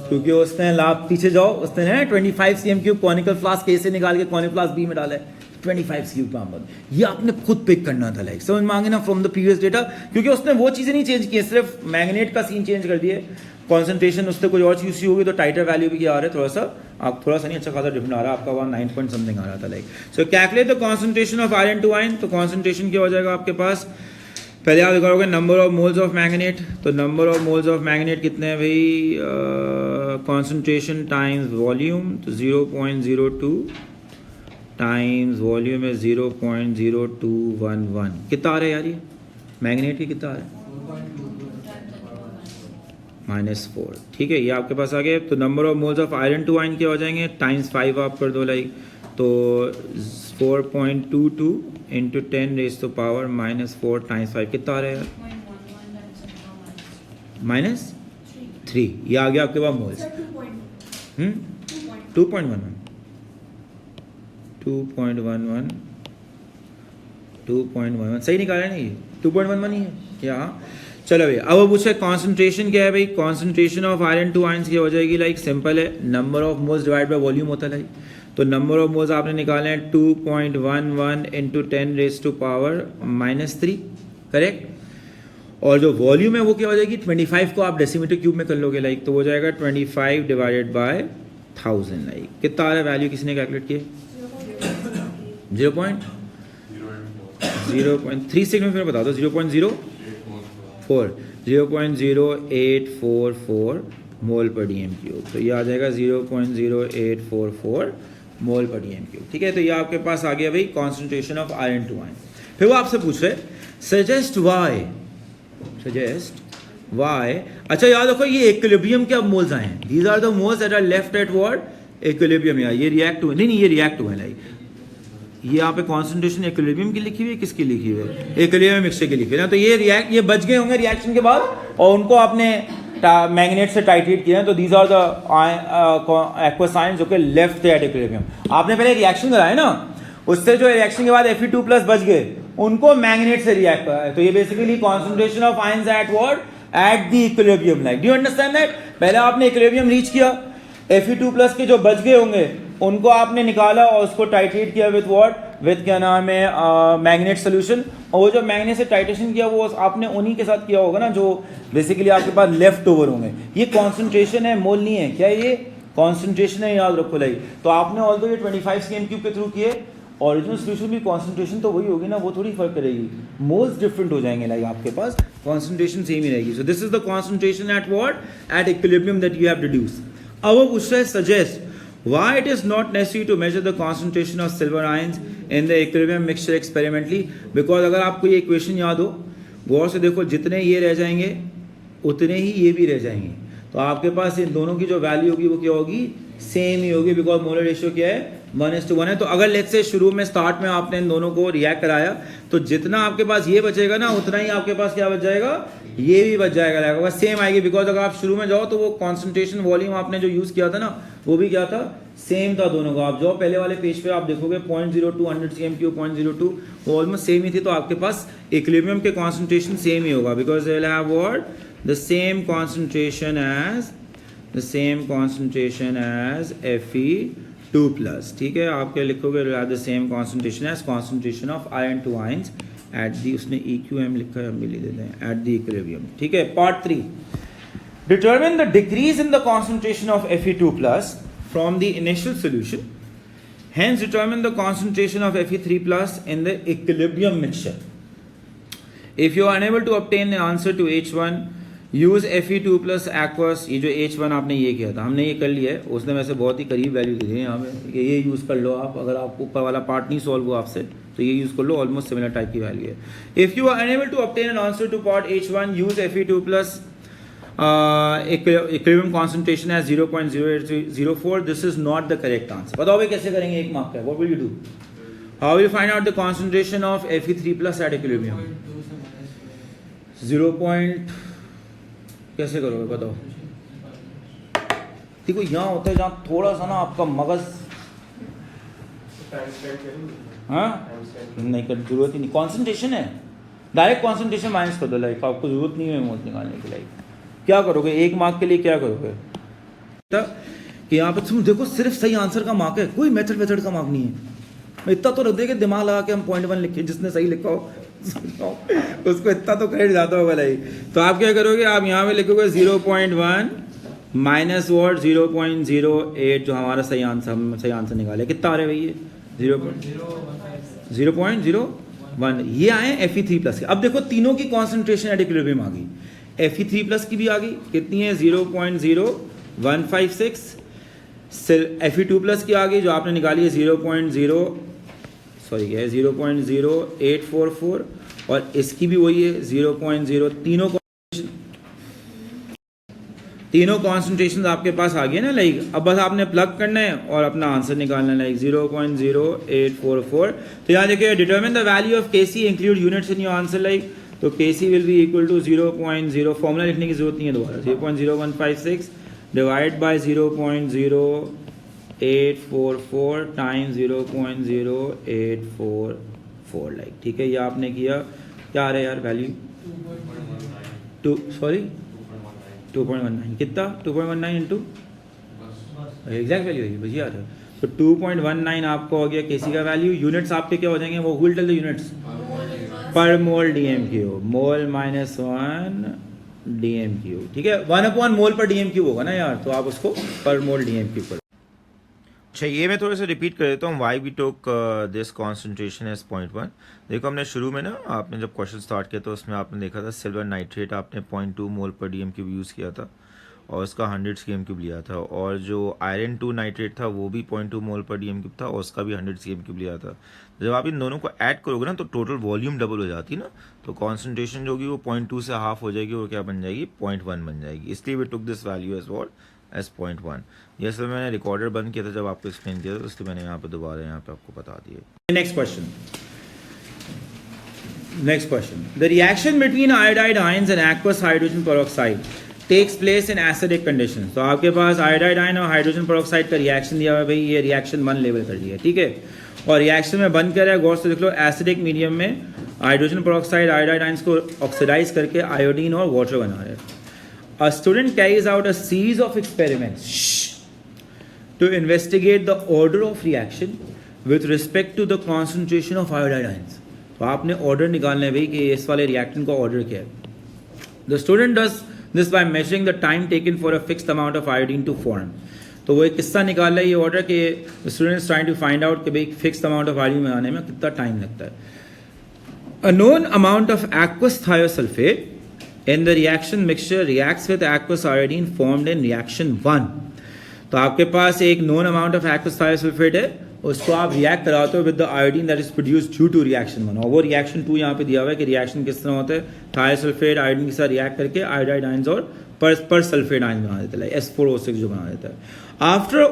क्योंकि उसने लाभ पीछे जाओ, उसने है 25 cm3 कॉनिकल फ्लास्क ए से निकाल के कॉनिकल फ्लास्क बी में डाला है 25 क्यूब पर। ये आपने खुद पिक करना था, लाइक समझ मांगे ना फ्रॉम द प्रीवियस डेटा, क्योंकि उसने वो चीज़ें नहीं चेंज की है, सिर्फ मैग्नेट का सीन चेंज कर दिए। कॉन्सेंट्रेशन उससे कोई और चीज़ होगी तो टाइटर वैल्यू भी क्या आ रहा है, थोड़ा सा नहीं, अच्छा खासा डिफरेंट आ रहा है आपका, 9 पॉइंट समथिंग आ रहा था like. So calculate the concentration of iron two ion. तो कॉन्सेंट्रेशन क्या हो जाएगा आपके पास? पहले आप लिखोगे number of moles of manganate. तो number of moles of manganate कितने हैं भाई? कॉन्सेंट्रेशन टाइम्स वॉल्यूम, तो 0.02 टाइम्स वॉल्यूम है 0.0211। कितना आ रहा है यार ये मैग्नेट की? कितना आ रहा है? -4। ठीक है, ये आपके पास आ गया। तो number of moles of iron two ion क्या हो जाएंगे? टाइम्स 5 आप कर दो लाइक, तो 4.22 इंटू 10⁻⁻4 टाइम्स 5 कितना आ रहा है यार? -3। ये आ गया आपके पास मोल्स। 2.11 सही निकाला है ना? ये 2.11 ही है यहाँ। चलो भाई अब पूछे कॉन्सेंट्रेशन क्या है भाई? Concentration of iron two ions क्या हो जाएगी? लाइक सिंपल है, number of moles divide by volume होता है लाइक। तो नंबर ऑफ मोल्स आपने निकाले हैं 2.11 इंटू 10⁻³ करेक्ट। और जो वॉल्यूम है वो क्या हो जाएगी 25 को आप डेसीमीटर क्यूब में कर लोगे लाइक, तो हो जाएगा 25 डिवाइडेड बाय 1000 लाइक। कितना आ रहा है वैल्यू किसी ने कैलकुलेट किए? 0.36 में फिर बता दो। 0.0844 मोल पर डीएम क्यूब, तो ये आ जाएगा 0.0844 मोल पर डीएम क्यूब। ठीक है, तो ये आपके पास आ गया भाई concentration of iron two ion. फिर वो आपसे पूछ रहे सजेस्ट वाई। अच्छा याद रखो ये इक्विलिब्रियम के अब मोल्स आए हैं, these are the moles that are left at what equilibrium. यार ये रिएक्ट हुए, नहीं ये रिएक्ट हुए लाइक, ये यहाँ पे कॉन्सेंट्रेशन इक्विलिब्रियम की लिखी हुई है, किसकी लिखी हुई है? इक्विलिब्रियम मिक्सचर की लिखी हुई है ना। तो ये बच गए होंगे रिएक्शन के बाद और उनको आपने मैग्नेट से टाइट्रेट किया है, तो these are the aqueous ions जो कि लेफ्ट एट इक्विलिब्रियम। आपने पहले रिएक्शन कराया ना, उससे जो रिएक्शन के बाद Fe2+ बच गए उनको मैग्नेट से रिएक्ट कराया, तो ये basically concentration of ions at what at the equilibrium like. Do you understand that? पहले आपने इक्विलिब्रियम रीच किया, Fe2+ के जो बच गए होंगे उनको आपने निकाला और उसको टाइट्रेट किया विद व्हाट, विद क्या नाम है मैग्नेट सोल्यूशन। और वो जो मैग्नेट से टाइट्रेशन किया वो आपने उन्हीं के साथ किया होगा ना जो बेसिकली आपके पास लेफ्ट ओवर होंगे। ये कॉन्सेंट्रेशन है, मोल नहीं है। क्या ये कॉन्सेंट्रेशन है, याद रखो लाइक। तो आपने ऑल्दो ये 25 cm³ के थ्रू किए, ओरिजिनल सोल्यूशन भी कॉन्सेंट्रेशन तो वही होगी ना, वो थोड़ी फर्क करेगी, मोल्स डिफरेंट हो जाएंगे लाइक, आपके पास कॉन्सेंट्रेशन सेम ही रहेगी। So this is the concentration at what at equilibrium that you have deduce. अब वो पूछता है suggest why it is not necessary to measure the concentration of silver ions in the equilibrium mixture experimentally, because अगर आपको ये equation याद हो गौर से देखो, जितने ये रह जाएंगे उतने ही ये भी रह जाएंगे, तो आपके पास इन दोनों की जो वैल्यू होगी वो क्या होगी, सेम ही होगी, बिकॉज मोलर रेशियो क्या है 1:1 है। तो अगर लेट्स से शुरू में स्टार्ट में आपने इन दोनों को रिएक्ट कराया तो जितना आपके पास ये बचेगा ना उतना ही आपके पास क्या बच जाएगा, ये भी बच जाएगा, बस सेम आएगी। बिकॉज अगर आप शुरू में जाओ तो वो कॉन्सेंट्रेशन वॉल्यूम आपने जो यूज किया था ना वो भी क्या था, सेम था दोनों का। आप जाओ पहले वाले पेज पे आप देखोगे 0.02 100 cm³ 0.02 वो ऑलमोस्ट सेम ही थी, तो आपके पास इक्विलिब्रियम के कॉन्सेंट्रेशन सेम ही होगा, because they will have what the same concentration as Fe2+। ठीक है, आप क्या लिखोगे, the same concentration as concentration of iron two ions at the, उसने EQM लिखा है, हम भी लिख देते हैं एट द इक्विलिब्रियम। ठीक है, part 3, determine the decrease in the concentration of Fe2+ from the initial solution, hence determine the concentration of Fe3+ in the equilibrium mixture. If you are unable to obtain the answer to H1, use Fe2+ aqueous। ये जो H1 आपने ये किया था, हमने ये कर लिया है, उसने वैसे बहुत ही करीब वैल्यू दी है यहाँ पे, ये यूज़ कर लो आप। अगर आपको ऊपर वाला पार्ट नहीं सॉल्व हुआ आपसे तो ये यूज़ कर लो, ऑलमोस्ट सिमिलर टाइप की वैल्यू है। If you are unable to obtain an answer to part H1, use Fe2+ equilibrium concentration as 0.0804. This is not the correct answer. बताओ भाई कैसे करेंगे, एक मार्क का। What will you do? How will you find out the concentration of Fe3+ at equilibrium? 0. कैसे करोगे बताओ? देखो यहाँ होता है जहाँ थोड़ा सा ना आपका मगज, हाँ नहीं कर, जरूरत ही नहीं, कॉन्सेंट्रेशन है, डायरेक्ट कॉन्सेंट्रेशन माइनस कर दो लाइक, आपको जरूरत नहीं है मोल्स निकालने की लाइक। क्या करोगे एक मार्क के लिए, क्या करोगे कि यहाँ पे तुम देखो सिर्फ सही आंसर का मार्क है, कोई मेथड का मार्क नहीं है। इतना तो रख देंगे दिमाग लगा के हम 0.1 लिखे, जिसने सही लिखा हो उसको इतना तो क्रेडिट जाता होगा लाइक। तो आप क्या करोगे, आप यहाँ पे लिखोगे 0.1 माइनस वॉट 0.08 जो हमारा सही आंसर निकाले। कितना आ रहा है भैया 0.01, ये आए Fe3+ के। अब देखो तीनों की कॉन्सेंट्रेशन एट इक्विलिब्रियम आ गई, Fe3+ की भी आ गई, कितनी है 0.0156, Fe2+ की आ गई जो आपने निकाली है 0.0844 और इसकी भी वही है 0.0। तीनों कॉन्सेंट्रेशन आपके पास आ गए ना लाइक। अब बस आपने प्लग करना है और अपना आंसर निकालना है लाइक 0.0844। तो यहाँ देखिए determine the value of Kc, include units in your answer like. तो Kc will be equal to 0.0, formula लिखने की जरूरत नहीं है दोबारा, 0.0156 डिवाइड बाय 0.0844 टाइम्स 0.0844 लाइक। ठीक है, ये आपने किया, क्या आ रहा है यार वैल्यू 2.19 कितना 2.19 इंटू एग्जैक्ट वैल्यू है भैया आ रहा है। तो 2.19 आपको हो गया केसी का वैल्यू। यूनिट्स आपके क्या हो जाएंगे, वो विल टेल द यूनिट्स पर मोल DMQ, मोल -1 DMQ, ठीक है। 1/मोल पर DMQ होगा ना यार, तो आप उसको पर मोल DMQ कर। अच्छा, ये मैं थोड़ा सा रिपीट कर देता हूँ। Why we took this concentration as 0.1। देखो हमने शुरू में ना, आपने जब क्वेश्चन स्टार्ट किया तो उसमें आपने देखा था सिल्वर नाइट्रेट आपने 0.2 मोल पर DMQ यूज़ किया था और उसका 100 CM³ लिया था, और जो आयरन 2 नाइट्रेट था वो भी 0.2 मोल पर DMQ था और उसका भी 100 CM³ लिया था। जब आप इन दोनों को ऐड करोगे ना तो टोटल वॉल्यूम डबल हो जाती है ना, तो कॉन्सेंट्रेशन जो होगी वो 0.2 से हाफ हो जाएगी और क्या बन जाएगी, 0.1 बन जाएगी। इसलिए we took this value as what, as 0.1। ये सब मैंने रिकॉर्डर बंद किया था जब आपको एक्सप्लेन किया था, इसलिए मैंने यहाँ पे दोबारा यहाँ पे आपको बता दिया। Next question, next question. The reaction between iodide ions and aqueous hydrogen peroxide takes place in acidic conditions. तो आपके पास आयोडाइड आयन और हाइड्रोजन पेरोक्साइड का रिएक्शन दिया हुआ है भाई, ये रिएक्शन 1 लेवल कर दिया, ठीक है। और रिएक्शन में बंद कर रहा है, गौर से देख लो, एसिडिक मीडियम में हाइड्रोजन पेरोक्साइड आयोडाइड आयंस को ऑक्सीडाइज करके आयोडीन और वाटर बना रहे हैं। A student carries out a series of experiments to investigate the order of reaction with respect to the concentration of iodide ions. तो आपने order निकालना है भाई कि इस वाले रिएक्शन का ऑर्डर क्या है। The student does this by measuring the time taken for a fixed amount of iodine to form. तो वो एक किस्सा निकाल रहा है ये ऑर्डर के students trying to find out कि भाई फिक्स्ड अमाउंट ऑफ आयोडीन बनाने में कितना टाइम लगता है। A known amount of aqueous thiosulphate in the reaction mixture reacts with aqueous iodine formed in reaction 1। तो आपके पास एक known amount of aqueous thiosulfate है, उसको आप रिएक्ट कराते हो with the iodine that is produced due to reaction 1। और वो रिएक्शन 2 यहाँ पे दिया हुआ है कि रिएक्शन किस तरह होता है, थायोसल्फेट आयोडीन के साथ रिएक्ट करके आयोडाइड आयंस और पर सल्फेट आयंस बना देता है, S4O6 जो बना देता है। After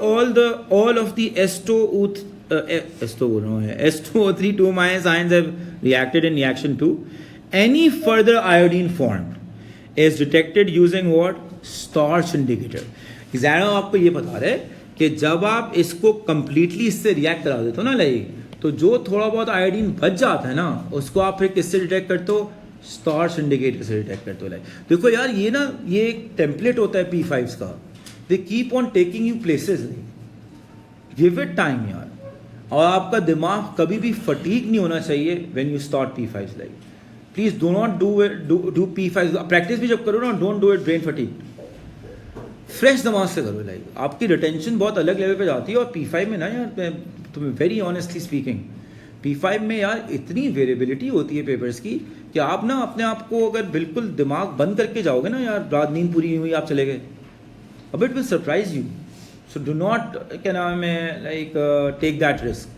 all of the S2O3 2 minus ions have reacted in reaction 2, any further iodine formed is detected using what, starch indicator। Exam आपको ये बता रहे कि जब आप इसको कंप्लीटली इससे रिएक्ट करा देते हो ना लाइक, तो जो थोड़ा बहुत आयोडीन बच जाता है ना उसको आप फिर किससे डिटेक्ट करते हो, स्टार्च इंडिकेटर से डिटेक्ट करते हो लाइक। देखो यार ये ना, ये एक टेम्पलेट होता है P5s का, they keep on taking you places, give it time यार। और आपका दिमाग कभी भी फटीग नहीं होना चाहिए when you start P5s like. Please do not do P5। Practice भी जब करो ना, don't do it brain fatigue, fresh दिमाग से करो लाइक। आपकी रिटेंशन बहुत अलग लेवल पे जाती है। और P5 में ना यार, तुम्हें वेरी ऑनेस्टली स्पीकिंग, P5 में यार इतनी वेरिएबिलिटी होती है पेपर्स की कि आप ना अपने आप को अगर बिल्कुल दिमाग बंद करके जाओगे ना यार, रात नींद पूरी नहीं हुई आप चले गए, अब it will surprise you. So do not, क्या नाम है लाइक, टेक दैट रिस्क।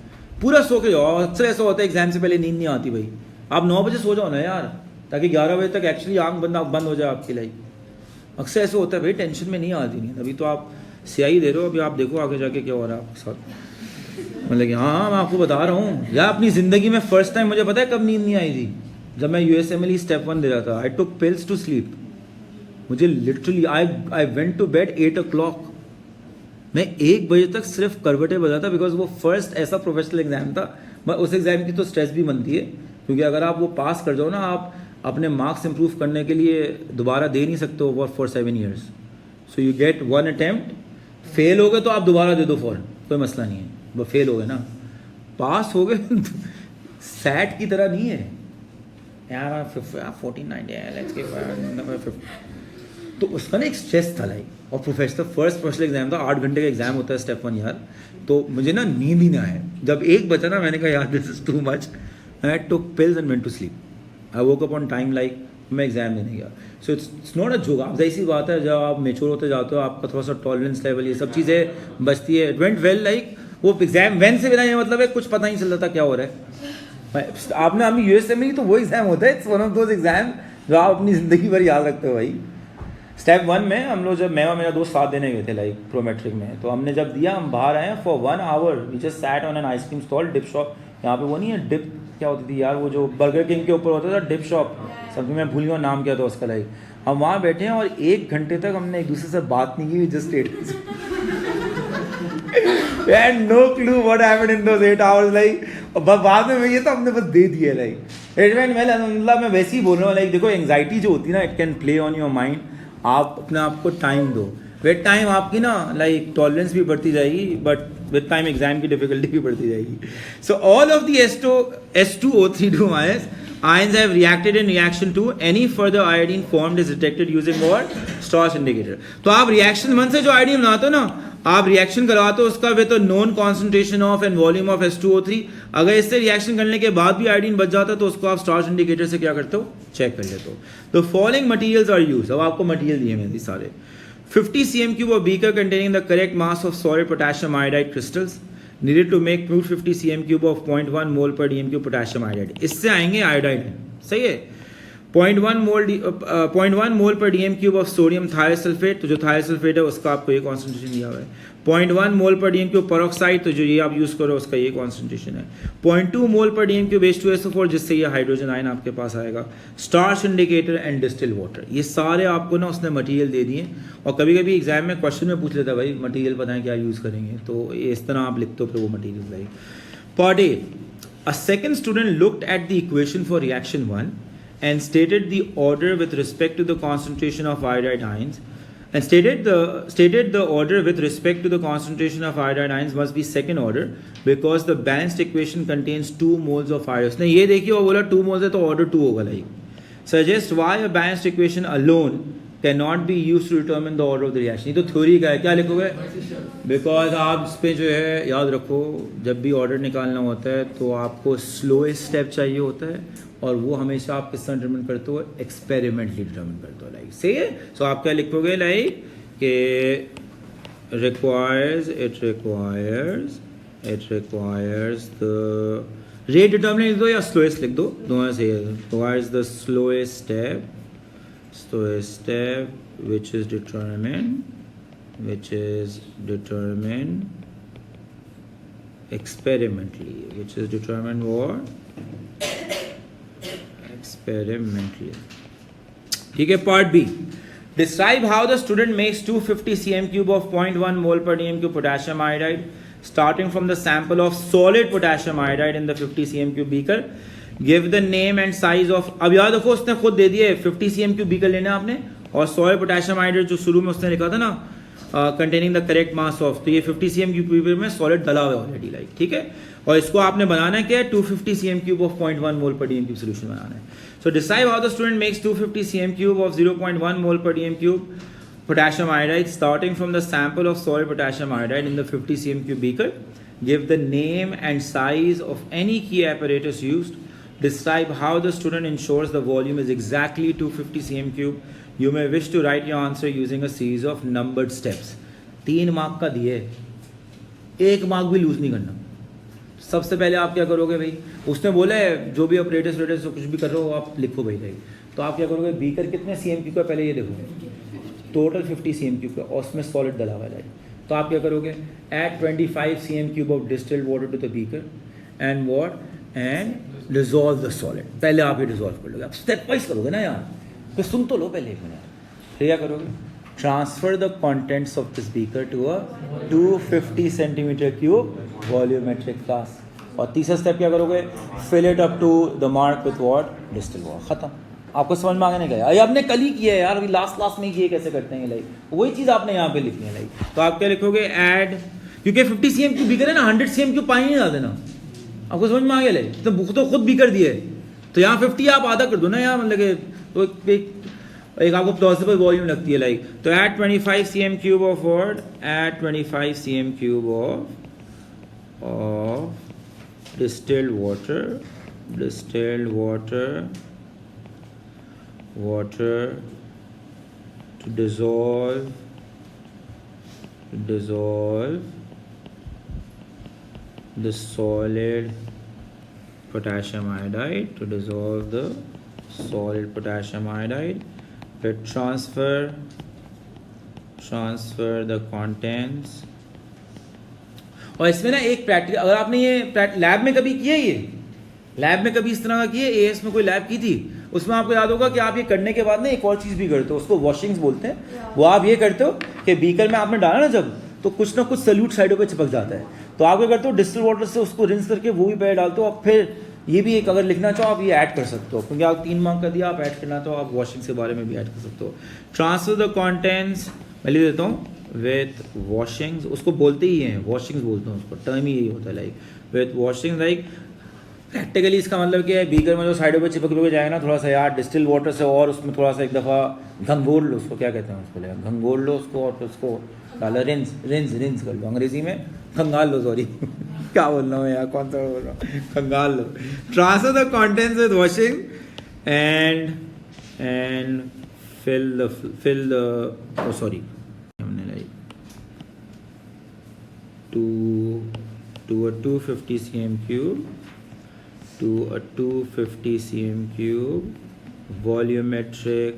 पूरा सो के जाओ। अक्सर ऐसा होता है एग्जाम से पहले नींद नहीं आती भाई, आप 9 बजे सो जाओ ना यार, ताकि 11 बजे तक एक्चुअली आंख बंद हो जाए आपकी लाइक। अक्सर ऐसे होता है भाई, टेंशन में नहीं आती नहीं। अभी तो आप स्याही दे रहे हो, अभी आप देखो आगे जाके क्या हो रहा है आपके साथ। मतलब कि हाँ मैं आपको बता रहा हूँ यार, अपनी ज़िंदगी में फर्स्ट टाइम मुझे पता है कब नींद नहीं आई थी, जब मैं USMLE स्टेप 1 दे रहा था। I took pills to sleep. मुझे literally I went to bed 8 o'clock। मैं 1 बजे तक सिर्फ करवटें बजा था, बिकॉज वो फर्स्ट ऐसा प्रोफेशनल एग्जाम था। बट उस एग्जाम की तो स्ट्रेस भी बनती है, क्योंकि अगर आप वो पास कर जाओ ना, आप अपने मार्क्स इंप्रूव करने के लिए दोबारा दे नहीं सकते हो for 7 years। So you get 1 attempt। Fail हो गए तो आप दोबारा दे दो फॉरन, कोई मसला नहीं है। वो फेल हो गए ना, पास हो गए सैट की तरह नहीं है यार। 1490 तो उसका ना एक स्ट्रेस था लाइक। और प्रोफेशनल फर्स्ट एग्जाम था, 8 घंटे का एग्जाम होता है स्टेप 1 यार। तो मुझे ना नींद ही ना आया। जब 1 बजा ना, मैंने कहा यार this is too much. I took pills and went to sleep. I woke up on time like, मैं एग्जाम देने गया। So it's not a joke. आप ऐसी बात है, जब आप मेच्योर होते जाते हो आपका थोड़ा सा टॉलरेंस लेवल, ये सब चीज़ें बचती है। It went well like. वो एग्जाम वैन से बिना ये मतलब है कुछ पता ही नहीं चल रहा था क्या हो रहा है। आपने अभी USMLE तो वो एग्जाम होता है, it's one of those exam जो आप अपनी ज़िंदगी भर याद रखते हो भाई। स्टेप 1 में हम लोग, जब मैं और मेरा दोस्त साथ देने गए थे लाइक प्रोमेट्रिक में, तो हमने जब दिया, हम बाहर आए for 1 hour। We just sat on an ice cream stall, dip shop. यहाँ पे वो नहीं है डिप, क्या होती थी यार वो जो बर्गर किंग के ऊपर होता था, डिप शॉप, समझो मैं भूल गया नाम क्या था उसका लाइक। हम वहाँ बैठे हैं और 1 घंटे तक हमने एक दूसरे से बात नहीं की, just ate. And no clue what happened in those 8 hours like. बाद में ये तो हमने बस दे दिया लाइक। It went well. अल्हम्दुलिल्लाह। मैं वैसे ही बोल रहा हूँ लाइक, देखो एंग्जाइटी जो होती है ना, it can play on your mind. आप अपने आप को टाइम दो, विद टाइम आपकी ना लाइक टॉलरेंस भी बढ़ती जाएगी। बट विद टाइम एग्जाम की डिफिकल्टी भी बढ़ती जाएगी. So all of the S2O32 ions have reacted in reaction to any further iodine formed is detected using what? Storch indicator. तो आप रिएक्शन 1 से जो आयोडीन बनाते हो ना, आप रिएक्शन करवाते हो उसका with known concentration of and volume of S2O3. अगर इससे रिएक्शन करने के बाद भी आयोडीन बच जाता है तो उसको आप स्टॉर्च इंडिकेटर से क्या करते हो? चेक कर लेते हो. The following materials are use. अब आपको मटेरियल दिए हैं सारे. 50 cm³ of beaker containing the correct mass of solid potassium iodide crystals needed to make 250 cm³ of 0.1 mole per dm³ potassium iodide. इससे आएंगे आयोडाइड. सही है. 0.1 मोल पर dm³ ऑफ सोडियम थायोसल्फेट. तो जो थायोसल्फेट है उसका आपको ये कॉन्सेंट्रेशन दिया हुआ है. 0.1 मोल पर dm³ पेरोक्साइड. तो जो ये आप यूज़ करो उसका ये कॉन्सेंट्रेशन है. 0.2 मोल पर dm³ H2SO4 जिससे ये हाइड्रोजन आयन आपके पास आएगा. Starch indicator and distil water. ये सारे आपको ना उसने मटेरियल दे दिए. और कभी कभी एग्जाम में क्वेश्चन में पूछ लेता है भाई मटेरियल बताएं क्या यूज़ करेंगे. तो इस तरह आप लिखते हो फिर वो मटेरियल भाई. Part A. A second student looked at the equation for reaction 1 and stated the order with respect to the concentration of iodide ions and stated the order with respect to the concentration of iodide ions must be second order because the balanced equation contains 2 moles of iodine. उसने ये देखिए और बोला 2 moles है तो order 2 होगा. like suggest why a balanced equation alone cannot be used to determine the order of the reaction. ये तो थ्योरी का है. क्या लिखोगे? बिकॉज आप इस पे जो है याद रखो जब भी ऑर्डर निकालना होता है तो आपको स्लोएस्ट स्टेप चाहिए होता है और वो हमेशा आप किस तरह डिटरमिन करते हो? एक्सपेरिमेंटली डिटरमिन करते हो. लाइक सही है. सो आप क्या लिखोगे? लाइक के it requires the rate determinant लिख दो या स्लोएस्ट लिख दो, दोनों सही है. requires the slowest step which is determined experimentally, which is determined what? Experimentally. ठीक है. Part B. Describe how the student makes 250 cm³ of 0.1 mole per dm³ potassium iodide starting from the sample of solid potassium iodide in the 50 cm³ beaker. Give the name and size of. अब याद रखो उसने खुद दे दिए 50 cm³ beaker लेना आपने और solid potassium iodide जो शुरू में उसने लिखा था ना containing the correct mass of. तो ये 50 cm³ beaker में solid डला हुआ है ऑलरेडी. लाइक ठीक है. और इसको आपने बनाना क्या है? 250 cm³ of 0.1 mole per dm³ solution बनाना है. So decide how the student makes 250 cm³ of 0.1 mole per dm³ potassium iodide starting from the sample of solid potassium iodide in the 50 cm³ beaker. Give the name and size of any key apparatus used. Describe how the student ensures the volume is exactly 250 cm³. You may wish to write your answer using a series of numbered steps. 3 mark का दिए, 1 mark भी loose नहीं करना. सबसे पहले आप क्या करोगे भाई? उसने बोला है जो भी ऑपरेटर्स कुछ भी कर रहे हो आप लिखो भाई. तो आप क्या करोगे? बीकर कितने cm³ का पहले ये देखो. टोटल 50 cm³ का और उसमें सॉलिड डला हुआ है. तो आप क्या करोगे? Add 25 cm³ of distilled water to the beaker and what? And dissolve the solid. पहले आप ये डिजोल्व कर लोगे. आप स्टेप वाइज करोगे ना यार. फिर सुन तो लो पहले एक मिनट. फिर क्या करोगे? Transfer the contents of this beaker to a 250 cm³ volumetric flask. और तीसरा स्टेप क्या करोगे? Fill it up to the mark with what? Distilled water. खत्म. आपको समझ में आगे नहीं गया? अरे आपने कल ही किया है यार. अभी लास्ट में किए कैसे करते हैं? लाइक वही चीज़ आपने यहाँ पे लिखनी है. लाइक तो आप क्या लिखोगे? ऐड, क्योंकि 50 cm³ बीकर है ना, 100 cm³ पानी नहीं डाल देना. आपको समझ में आ गया? लाइक तो खुद बीकर दिए तो यहाँ 50 आप आधा कर दो ना यहाँ. मतलब तो एक आपको प्लॉसिबल वॉल्यूम लगती है. लाइक तो add 25 cm³ of word, add 25 cm³ of distilled water to dissolve the solid potassium iodide, but transfer the contents. और इसमें ना एक प्रैक्टिकल, अगर आपने ये लैब में कभी किया, ये लैब में कभी इस तरह का किया, एएस में कोई लैब की थी, उसमें आपको याद होगा कि आप ये करने के बाद ना एक और चीज़ भी करते हो, उसको वॉशिंग्स बोलते हैं. वो आप ये करते हो कि बीकर में आपने डाला ना जब, तो कुछ ना कुछ सल्यूट साइडों पे चिपक जाता है. तो आप क्या करते हो? डिस्टिल वाटर से उसको रिंस करके वो भी पहले डालते हो. और फिर ये भी एक अगर लिखना चाहो आप ये ऐड कर सकते हो, क्योंकि आप 3 मार्क का दिया, आप ऐड करना तो आप वॉशिंग के बारे में भी ऐड कर सकते हो. ट्रांसफर द कॉन्टेंट्स, मैं लिख देता हूँ. विथ वॉशिंग्स, उसको बोलते ही हैं वॉशिंग्स बोलते हैं उसको, टर्म ही यही होता है लाइक विथ वॉशिंग्स। लाइक प्रैक्टिकली इसका मतलब क्या है, बीकर में जो साइडों पर चिपक के जाएगा ना थोड़ा सा यार डिस्टिल वाटर से, और उसमें थोड़ा सा एक दफ़ा घंघोर लो उसको, क्या कहते हैं उसको, घंघोर लो उसको, और फिर उसको डालो रिंस रिंस रिंस कर लो, अंग्रेजी में खंगाल लो, सॉरी क्या बोल रहा हूँ यार, कौन सा बोल रहा हूँ, खंगाल लो। Transfer the contents with washing and fill the oh sorry हमने like to a 250 cm cube, to a 250 cm cube volumetric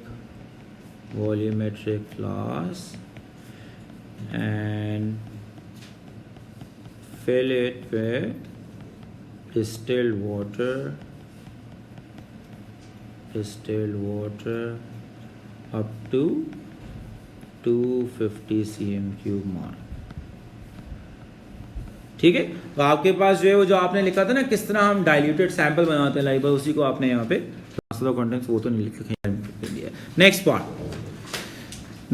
flask and fill it with distilled water up to 250 cm cube mark। ठीक है, तो आपके पास जो है वो जो आपने लिखा था ना किस तरह हम डाइल्यूटेड सैंपल बनाते हैं लाइक, उसी को आपने यहाँ पे कंटेंट्स वो तो नहीं लिया। Next part,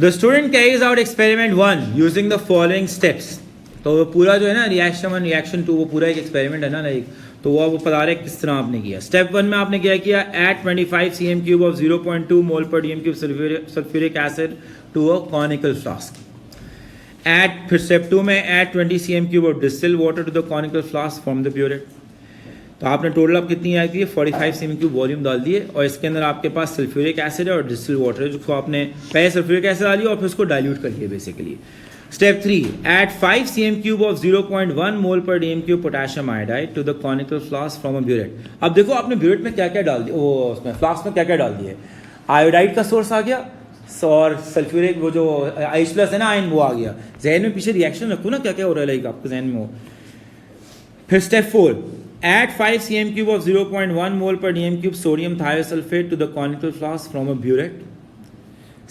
the student carries out experiment 1 using the following steps. तो वो पूरा जो है ना रिएक्शन 1 रिएक्शन 2 वो पूरा एक एक्सपेरिमेंट है ना लाइक, तो वो बता रहे किस तरह आपने किया। स्टेप 1 में आपने क्या किया, add 25 cm cube of 0.2 mole per dm cube sulphuric acid to a conical flask. फिर स्टेप 2 में add 20 cm cube of distil water to the conical flask from the burette. तो आपने टोटल अब कितनी आई थी, 45 cm cube वॉल्यूम डाल दिए, और इसके अंदर आपके पास सल्फ्यूरिक एसिड है और डिस्टिल वाटर है, जिसको आपने पहले सल्फ्यूरिक एसिड डाली और फिर उसको डाइल्यूट कर लिया basically. Step 3, add 5 cm cube of 0.1 mole per dm cube potassium iodide to the conical flask from a burette। अब देखो आपने ब्यूरेट में क्या क्या डाल दिया, वो उसमें फ्लास्क में क्या क्या डाल दिया, आयोडाइड का सोर्स आ गया और सल्फ्यूरिक वो जो H+ है ना आयन वो आ गया। जहन में पीछे रिएक्शन रखो ना क्या क्या हो रहा है लाइक आपके जहन में हो। फिर step 4, add 5 cm cube of 0.1 mole per dm cube sodium thiosulfate to the conical flask from a burette।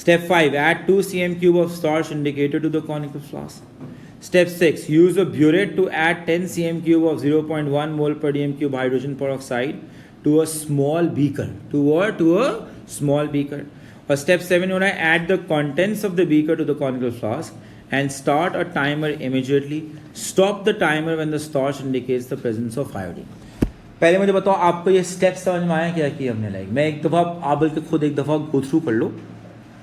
Step 5, add 2 cm cube of starch indicator to the conical flask। Step 6, use a burette to add 10 cm cube of 0.1 mole per dm cube hydrogen peroxide to a small beaker। To what? To a small beaker। और step 7 हो रहा है, add the contents of the beaker to the conical flask and start a timer immediately। Stop the timer when the starch indicates the presence of iodine। पहले मुझे बताओ आपको ये step समझ में आया क्या किया हमने लाइक, मैं एक दफ़ा आप बल्कि खुद एक दफ़ा गो थ्रू कर लो,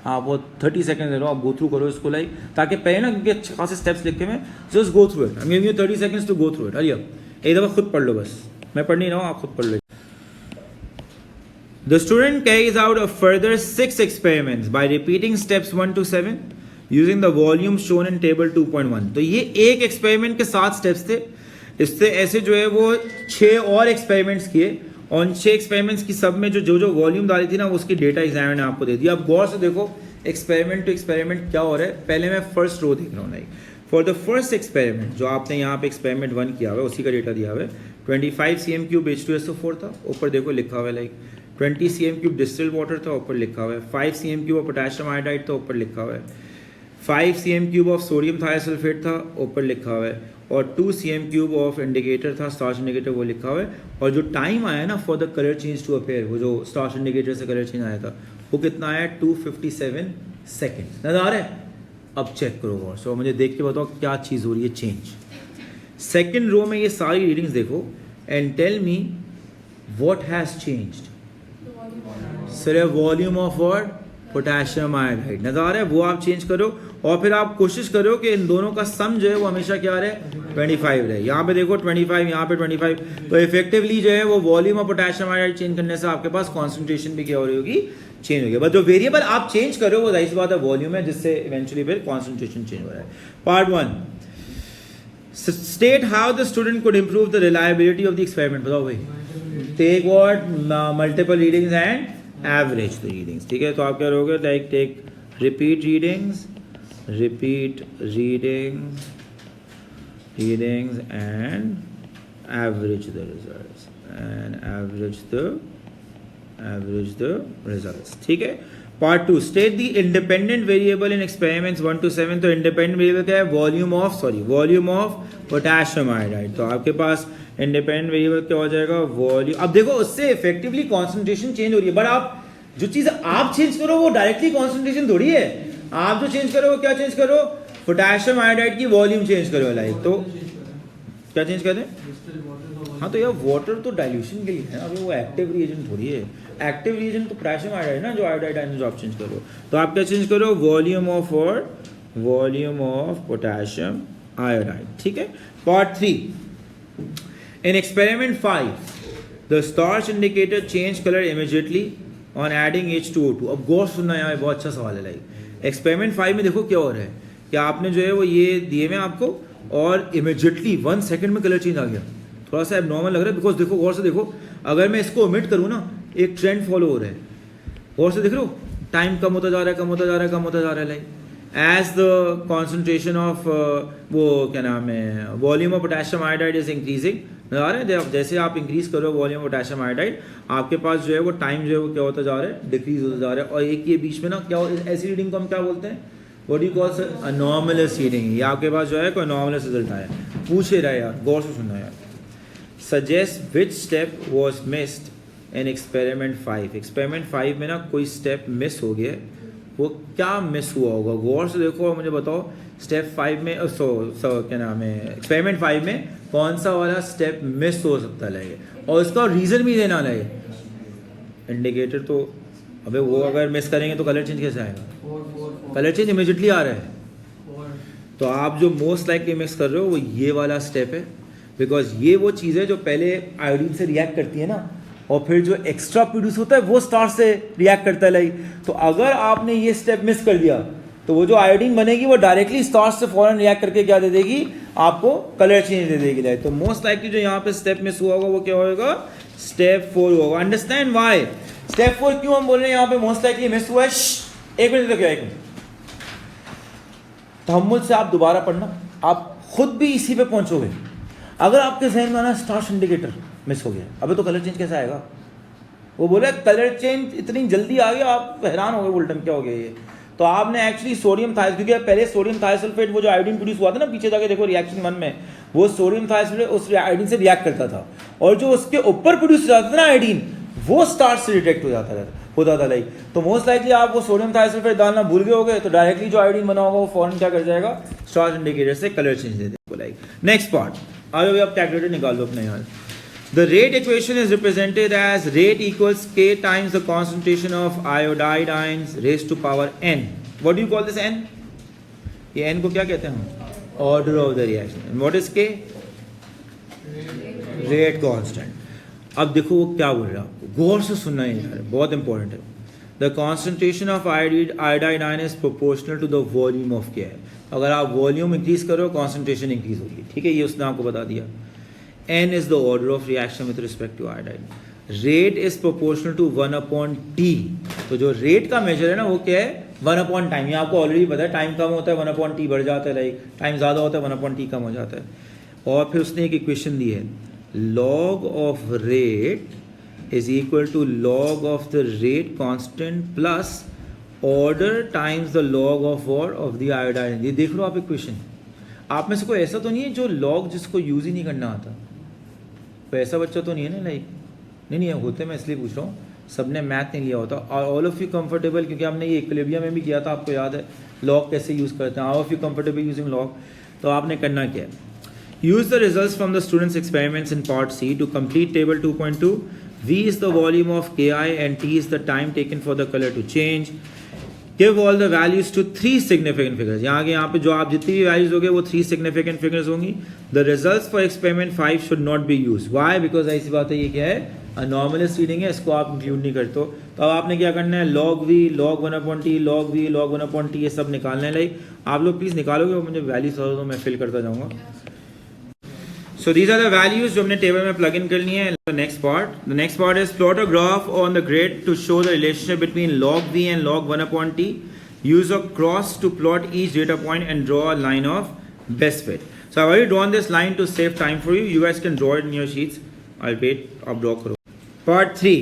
आप वो 30 सेकंड ले लो, आप गो थ्रू करो इसको लाइक, ताकि पहले ना क्योंकि अच्छे खासे स्टेप्स लिखे हुए, just go through it. I give you 30 seconds to go through it. अरे एक दफ़ा खुद पढ़ लो, बस मैं पढ़ नहीं रहा हूँ, आप खुद पढ़ लो। The student carries out a further 6 experiments by repeating steps 1 to 7 using the volume shown in table 2.1। तो ये एक एक्सपेरिमेंट के 7 स्टेप्स थे, इससे ऐसे जो है वो 6 और एक्सपेरिमेंट्स किए, और 6 एक्सपेरिमेंट्स की सब में जो जो वॉल्यूम डाली थी ना उसकी डेटा एग्जाम ने आपको दे दिया। अब गौर से देखो एक्सपेरिमेंट टू एक्सपेरिमेंट क्या हो रहा है। पहले मैं फर्स्ट रो देख रहा हूँ like, for the first experiment जो आपने यहाँ पे एक्सपेरिमेंट 1 किया हुआ है उसी का डेटा दिया हुआ है। 25 cm cube H2SO4 था, ऊपर देखो लिखा हुआ है like 20 cm cube distil water था, ऊपर लिखा हुआ है 5 cm cube of potassium iodide था, ऊपर लिखा हुआ है 5 cm cube of sodium thiosulphate था, ऊपर लिखा हुआ है, और 2 cm cube ऑफ इंडिकेटर था, स्टार्च इंडिकेटर, वो लिखा हुआ है। और जो टाइम आया ना for the colour change to appear, वो जो स्टार्च इंडिकेटर से कलर चेंज आया था वो कितना आया, 257 सेकेंड। नजर आ रहा है? अब चेक करो और सो मुझे देख के बताओ क्या चीज़ हो रही है चेंज। सेकेंड रो में ये सारी रीडिंग्स देखो and tell me what has changed. Sir volume of what, potassium iodide. नजर आ रहा है? वो आप चेंज करो और फिर आप कोशिश करो कि इन दोनों का सम जो है वो हमेशा क्या रहे, 25 रहे। यहाँ पे देखो 25, यहाँ पे 25, तो इफेक्टिवली जो है वो volume of potassium iodide change करने से आपके पास कॉन्सेंट्रेशन भी क्या हो रही होगी, चेंज होगी। बट जो वेरिएबल आप चेंज करो वो जाहिर सी बात है वॉल्यूम है, जिससे इवेंचुअली फिर कॉन्सेंट्रेशन चेंज हो रहा है। Part 1, state how the student could improve the reliability of the experiment. बताओ भाई, take what, multiple readings and average the readings. ठीक है, तो आप क्या करोगे, like take repeat readings and average the results ठीक है। Part 2, state the independent variable in experiments 1 to 7। तो इंडिपेंडेंट वेरिएबल क्या है, वॉल्यूम ऑफ पोटेशियम आयोडाइड। तो आपके पास इंडिपेंडेंट वेरिएबल क्या हो जाएगा, वॉल्यूम। अब देखो उससे इफेक्टिवली कॉन्सेंट्रेशन चेंज हो रही है, बट आप जो चीज़ आप चेंज करो वो डायरेक्टली कॉन्सेंट्रेशन थोड़ी है। आप जो चेंज करो वो क्या चेंज करो, पोटेशियम आयोडाइड की वॉल्यूम चेंज करो लाइक, तो क्या चेंज कर दें? हाँ तो यार वाटर तो डाइल्यूशन के लिए है, अभी वो एक्टिव रिएजेंट थोड़ी है। एक्टिव रिएजेंट तो पोटेशियम आयोडाइड ना, जो आयोडाइड आयन जो आप चेंज करो, तो आप क्या चेंज करो? वॉल्यूम ऑफ पोटेशियम आयोडाइड, ठीक है। Part 3, in experiment 5 the starch indicator change colour immediately on adding H2O2। अब गौर सुनना यार, बहुत अच्छा सवाल है। लाइक एक्सपेरिमेंट 5 में देखो क्या हो रहा है कि आपने जो है वो ये दिए हुए आपको, और इमीडिएटली 1 सेकंड में कलर चेंज आ गया। थोड़ा सा एबनॉर्मल लग रहा है, बिकॉज देखो गौर से देखो, अगर मैं इसको ओमिट करूँ ना, एक ट्रेंड फॉलो हो रहा है। गौर से देख रहे हो, टाइम कम होता जा रहा है, कम होता जा रहा है, कम होता जा रहा है। Like as the concentration of वो क्या नाम है, volume of potassium iodide is increasing, आ रहे हैं। जैसे आप इंक्रीज करो वॉल्यूम ऑफ पोटेशियम आयोडाइड, आपके पास जो है वो टाइम जो है वो क्या होता जा रहा है? डिक्रीज होता जा रहा है। और एक ये बीच में ना क्या, ऐसी रीडिंग को हम क्या बोलते हैं? What do you call sir? Anomalous reading. ये आपके पास जो है कोई अनॉमलस रिजल्ट आया, पूछे रहे यार, गौर से सुनना यार। Suggest which step was missed in experiment 5। Experiment 5 में ना कोई स्टेप मिस हो गया, वो क्या मिस हुआ होगा? गौर से देखो और मुझे बताओ, स्टेप 5 में क्या नाम है, एक्सपेरिमेंट 5 में कौन सा वाला स्टेप मिस हो सकता लगे, और उसका रीज़न भी देना लगे। इंडिकेटर तो अबे वो अगर मिस करेंगे तो कलर चेंज कैसे आएगा? कलर चेंज इमीडिएटली आ रहा है। तो आप जो मोस्ट लाइकली मिक्स कर रहे हो वो ये वाला स्टेप है, बिकॉज ये वो चीज़ है जो पहले आयोडीन से रिएक्ट करती है ना, और फिर जो एक्स्ट्रा प्रोड्यूस होता है वो स्टार्च से रिएक्ट करता है। लाइक तो अगर आपने ये स्टेप मिस कर दिया तो वो जो आयोडीन बनेगी वो डायरेक्टली स्टार्च से फौरन रिएक्ट करके क्या दे देगी? आपको कलर चेंज दे देगी। लाइक तो मोस्ट लाइकली जो यहाँ पे स्टेप मिस हुआ होगा वो क्या होगा? स्टेप 4 होगा। अंडरस्टैंड वाई स्टेप 4 क्यों हम बोल रहे हैं यहाँ पे मोस्ट लाइकली मिस हुआ है? एक मिनट देखो, एक मिनट तहम्मुल से आप दोबारा पढ़ना, आप खुद भी इसी पे पहुंचोगे। अगर आपके जहन में आना स्टार्च इंडिकेटर मिस हो गया, अबे तो कलर चेंज कैसे आएगा? वो बोले कलर चेंज इतनी जल्दी आ गया, आप हैरान हो गए, उल्टन क्या हो गया ये? तो आपने एक्चुअली सोडियम थाइस, क्योंकि पहले सोडियम थाइसल्फेट वो जो आयोडीन प्रोड्यूस हुआ था ना, पीछे जाके देखो रिएक्शन 1 में, वो सोडियम थाइसल्फेट उस आयोडीन से रिएक्ट करता था, और जो उसके ऊपर प्रोड्यूस हो जाता था ना आयोडीन, वो स्टार्च से डिटेक्ट हो जाता होता था। लाइक तो मोस्ट लाइकली आप वो सोडियम थाइसल्फेट डालना भूल गए होगे, तो डायरेक्टली जो आयोडीन बना होगा वो फौरन क्या कर जाएगा? स्टार्च इंडिकेटर से कलर चेंज दे देगा। लाइक नेक्स्ट पार्ट, आओ आप कैलकुलेटर निकाल लो अपने यार। The rate equation is represented as rate equals K times the concentration of iodide ions raised to power n. What do you call this n? ये n को क्या कहते हैं हम? Order of the reaction. And what is K? Rate constant. अब देखो वो क्या बोल रहा है, आपको गौर से सुनना है यार, बहुत इंपॉर्टेंट है। The concentration of iodide ion is proportional to the volume of K. अगर आप वॉल्यूम इंक्रीज करो, कॉन्सेंट्रेशन इंक्रीज होगी, ठीक है, ये उसने आपको बता दिया। N is the order of reaction with respect to iodide. Rate is proportional to 1/T. तो जो रेट का मेजर है ना वो क्या है? 1/टाइम। ये आपको ऑलरेडी पता है, टाइम कम होता है 1/T बढ़ जाता है, लाइक टाइम ज़्यादा होता है 1/T कम हो जाता है। और फिर उसने एक इक्वेशन दी है, log of rate is equal to log of the rate constant plus order times the log of the iodide. ये देख लो आप इक्वेशन। आप में से कोई ऐसा तो नहीं है जो log जिसको यूज़ ही नहीं करना आता? कोई ऐसा बच्चा तो नहीं है ना? लाइक नहीं होते, मैं इसलिए पूछ रहा हूँ, सबने मैथ नहीं लिया होता। और ऑल ऑफ यू कंफर्टेबल, क्योंकि हमने ये इक्विलिब्रियम में भी किया था, आपको याद है लॉग कैसे यूज़ करते हैं। All of you comfortable using log, तो आपने करना क्या है? Use the results from the students experiments in part C to complete table 2.2। V is the volume of Ki and T is the time taken for the color to change. Give all the values to 3 significant figures. यहाँ पे जो आप जितनी भी values होंगे वो 3 significant figures होंगी। The results for experiment 5 should not be used. Why? Because ऐसी बात है, ये क्या है? अनॉमलस रीडिंग है, इसको आप इंक्लूड नहीं करते हो। तो अब आपने क्या करना है? log V, log 1/T, log V, log 1/T, ये सब निकालना है। लाइक आप लोग प्लीज़ निकालोगे, मुझे वैल्यूज तो मैं फिल करता जाऊँगा। So these are the values जो हमने टेबल में प्लग इन करनी है। The next part is plot a graph on the grid to show the relationship between log V and log 1/T. Use a cross to plot each data point and draw a line of best fit. So I've already drawn this line to save time for you. You guys can draw it in your sheets. I'll wait. आप draw करो। Part 3.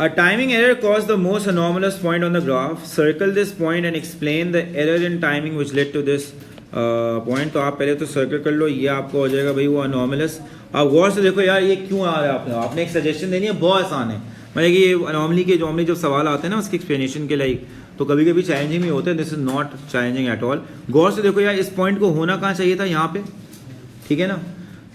A timing error caused the most anomalous point on the graph. Circle this point and explain the error in timing which led to this point. तो आप पहले तो circle कर लो, ये आपको हो जाएगा भाई वो अनॉमलस। आप गौर से देखो यार, ये क्यों आ रहा है? आपने एक सजेशन देनी है, बहुत आसान है। मतलब कि ये नॉर्मली जब सवाल आते हैं ना उसके एक्सप्लेनेशन के लाइक, तो कभी कभी चैलेंजिंग भी होते हैं, this is not challenging at all. गौर से देखो यार, इस पॉइंट को होना कहाँ चाहिए था, यहाँ पे, ठीक है ना।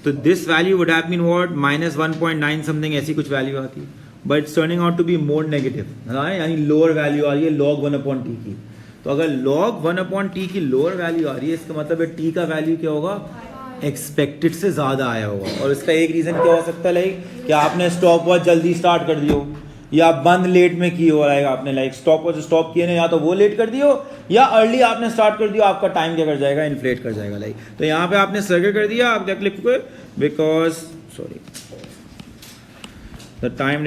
तो this value would have been what -1.9 something, ऐसी कुछ वैल्यू आती है, but it's turning out to be more negative, यानी लोअर वैल्यू आ रही है log 1/t की। तो अगर log 1/t की लोअर वैल्यू आ रही है, इसका मतलब है t का वैल्यू क्या होगा, एक्सपेक्टेड से ज़्यादा आया होगा। और इसका एक रीज़न क्या हो सकता है लाइक कि आपने स्टॉप वॉच जल्दी स्टार्ट कर दियो, या बंद लेट में की हो रहेगा आपने, लाइक स्टॉप वॉच स्टॉप किए ना, या तो वो लेट कर दियो या अर्ली आपने स्टार्ट कर दिया, आपका टाइम क्या कर जाएगा, इन्फ्लेट कर जाएगा लाइक। तो यहाँ पे आपने सर्कल कर दिया, आप क्या क्लिक हुए, because sorry the time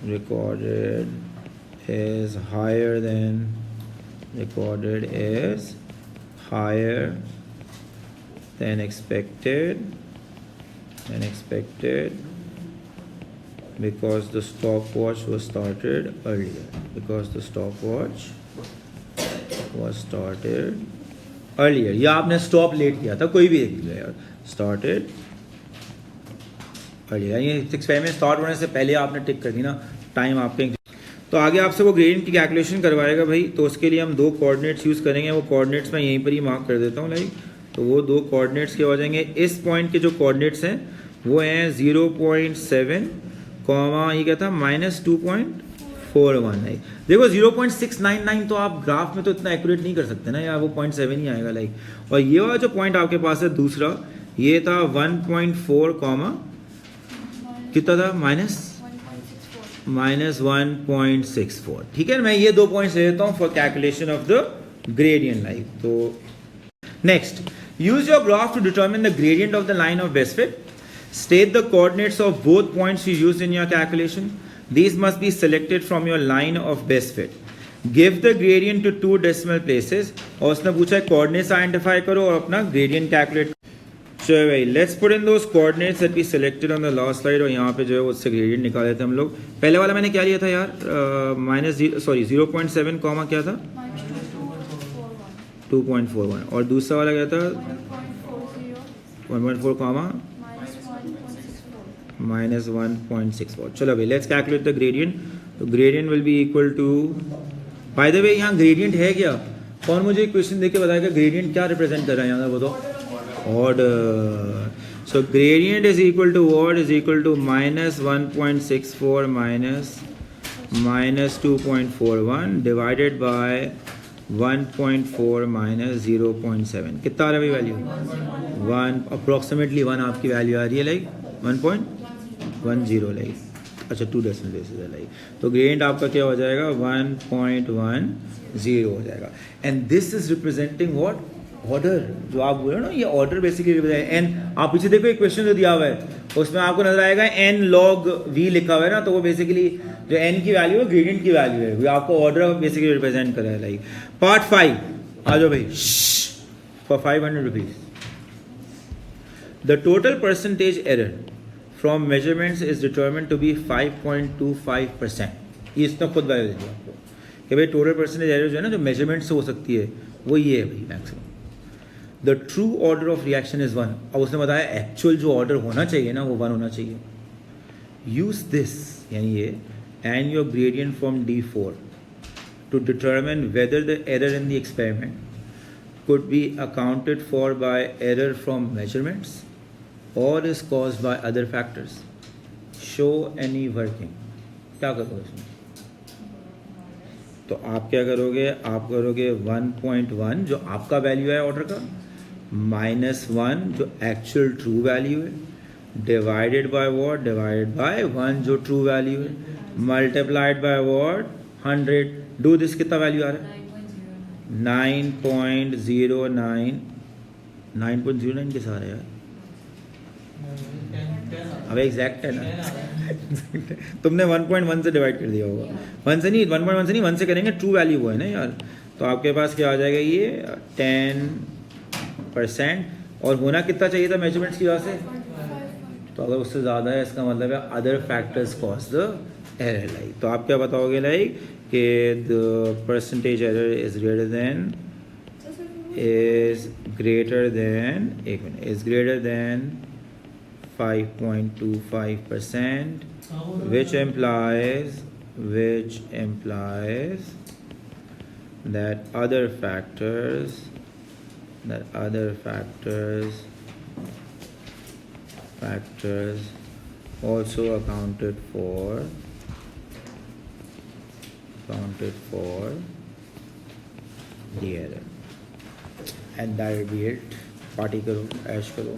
recorded is higher than recorded is higher than expected because the stopwatch was started earlier, या आपने स्टॉप लेट किया था, कोई भी एक दिया यार, स्टार्टेड earlier, ये एक्सपेरिमेंट स्टार्ट होने से पहले आपने टिक कर दी ना टाइम आपके। तो आगे आपसे वो ग्रेडियंट की कैलकुलेशन करवाएगा भाई, तो उसके लिए हम दो कोऑर्डिनेट्स यूज़ करेंगे, वो कोऑर्डिनेट्स मैं यहीं पर ही मार्क कर देता हूँ लाइक। तो वो दो कोऑर्डिनेट्स क्या हो जाएंगे, इस पॉइंट के जो कोऑर्डिनेट्स हैं वो हैं 0.7 कॉमा ये क्या था -2.41 है। देखो 0.699 तो आप ग्राफ में तो इतना एक्यूरेट नहीं कर सकते ना यार, वो 0.7 ही आएगा लाइक। और ये वाला जो पॉइंट आपके पास है दूसरा, ये था 1.4 कॉमा कितना था -1.64, ठीक है। मैं ये दो पॉइंट्स ले लेता हूँ for calculation of the gradient like. तो next, use your graph to determine the gradient of the line of best fit. State the coordinates of both points you used in your calculation. These must be selected from your line of best fit. Give the gradient to 2 decimal places. और उसने पूछा है coordinates identify करो और अपना gradient calculate। चलो भाई, let's put in those coordinates that we selected on the last slide, और यहाँ पे जो है उससे gradient निकाल लेते हैं हम लोग। पहले वाला मैंने क्या लिया था यार, 0.7 कॉमा क्या था 2.41, और दूसरा वाला क्या था 1.4 कॉमा -1.64। चलो भाई, लेट्स कैलकुलेट द ग्रेडियंट। तो gradient will be equal to, by the way यहाँ ग्रेडियंट है क्या, कौन मुझे क्वेश्चन देके बताएगा ग्रेडियंट क्या रिप्रेजेंट कर रहा है यहाँ पर, बताओ, order. So gradient is equal to what, is equal to -1.64 -2.41 divided by 1.4 -0.7। कितना आ रहा है भाई वैल्यू, 1, अप्रोक्सीमेटली 1 आपकी वैल्यू आ रही है लाइक 1.10 लाइक, अच्छा 2 डेसिमल प्लेसेस है लाइक। तो ग्रेडियंट आपका क्या हो जाएगा 1.10 हो जाएगा। And this is representing what, order. जो आप बोल रहे हो ना, ये ऑर्डर बेसिकली एन। आप पीछे देखो एक क्वेश्चन जो दिया हुआ है उसमें आपको नजर आएगा n log v लिखा हुआ है ना, तो वो बेसिकली जो n की वैल्यू है ग्रेडियंट की वैल्यू है, वो आपको ऑर्डर बेसिकली रिप्रेजेंट कर रहा है लाइक। पार्ट 5 आ जाओ भाई, for 500 rupees. The total percentage error from measurements is determined to be 5.25%। ये इसने खुद वैल्यू दे दिया आपको कि भाई टोटल परसेंटेज एरर जो है ना, जो मेजरमेंट से हो सकती है वो ये है भाई maximum. The true order of reaction is 1। अब उसने बताया एक्चुअल जो ऑर्डर होना चाहिए ना वो 1 होना चाहिए। यूज दिस, यानी ये, and your gradient from D4 to determine whether the error in the experiment could be accounted for by error from measurements or is caused by other factors. Show any working. क्या करोगे इसमें, तो आप क्या करोगे, आप करोगे 1.1 जो आपका वैल्यू है ऑर्डर का, -1 जो एक्चुअल ट्रू वैल्यू है, divided by what, divided by 1 जो ट्रू वैल्यू है, multiplied by what 100। Do this, कितना वैल्यू आ रहा है 9.09। 9.09 के सारे यार, अब एग्जैक्ट है ना तुमने 1.1 से डिवाइड कर दिया होगा, 1 से नहीं, 1.1 से नहीं, 1 से करेंगे, ट्रू वैल्यू वो है ना यार। तो आपके पास क्या आ जाएगा ये 10%, और होना कितना चाहिए था मेजरमेंट्स की वजह से, तो अगर उससे ज़्यादा है इसका मतलब है other factors cause the error like. तो आप क्या बताओगे लाइक कि the percentage error is greater than 5.25%, which implies that other factors also accounted for the error. And that will be it. Party karo, ऐश करो.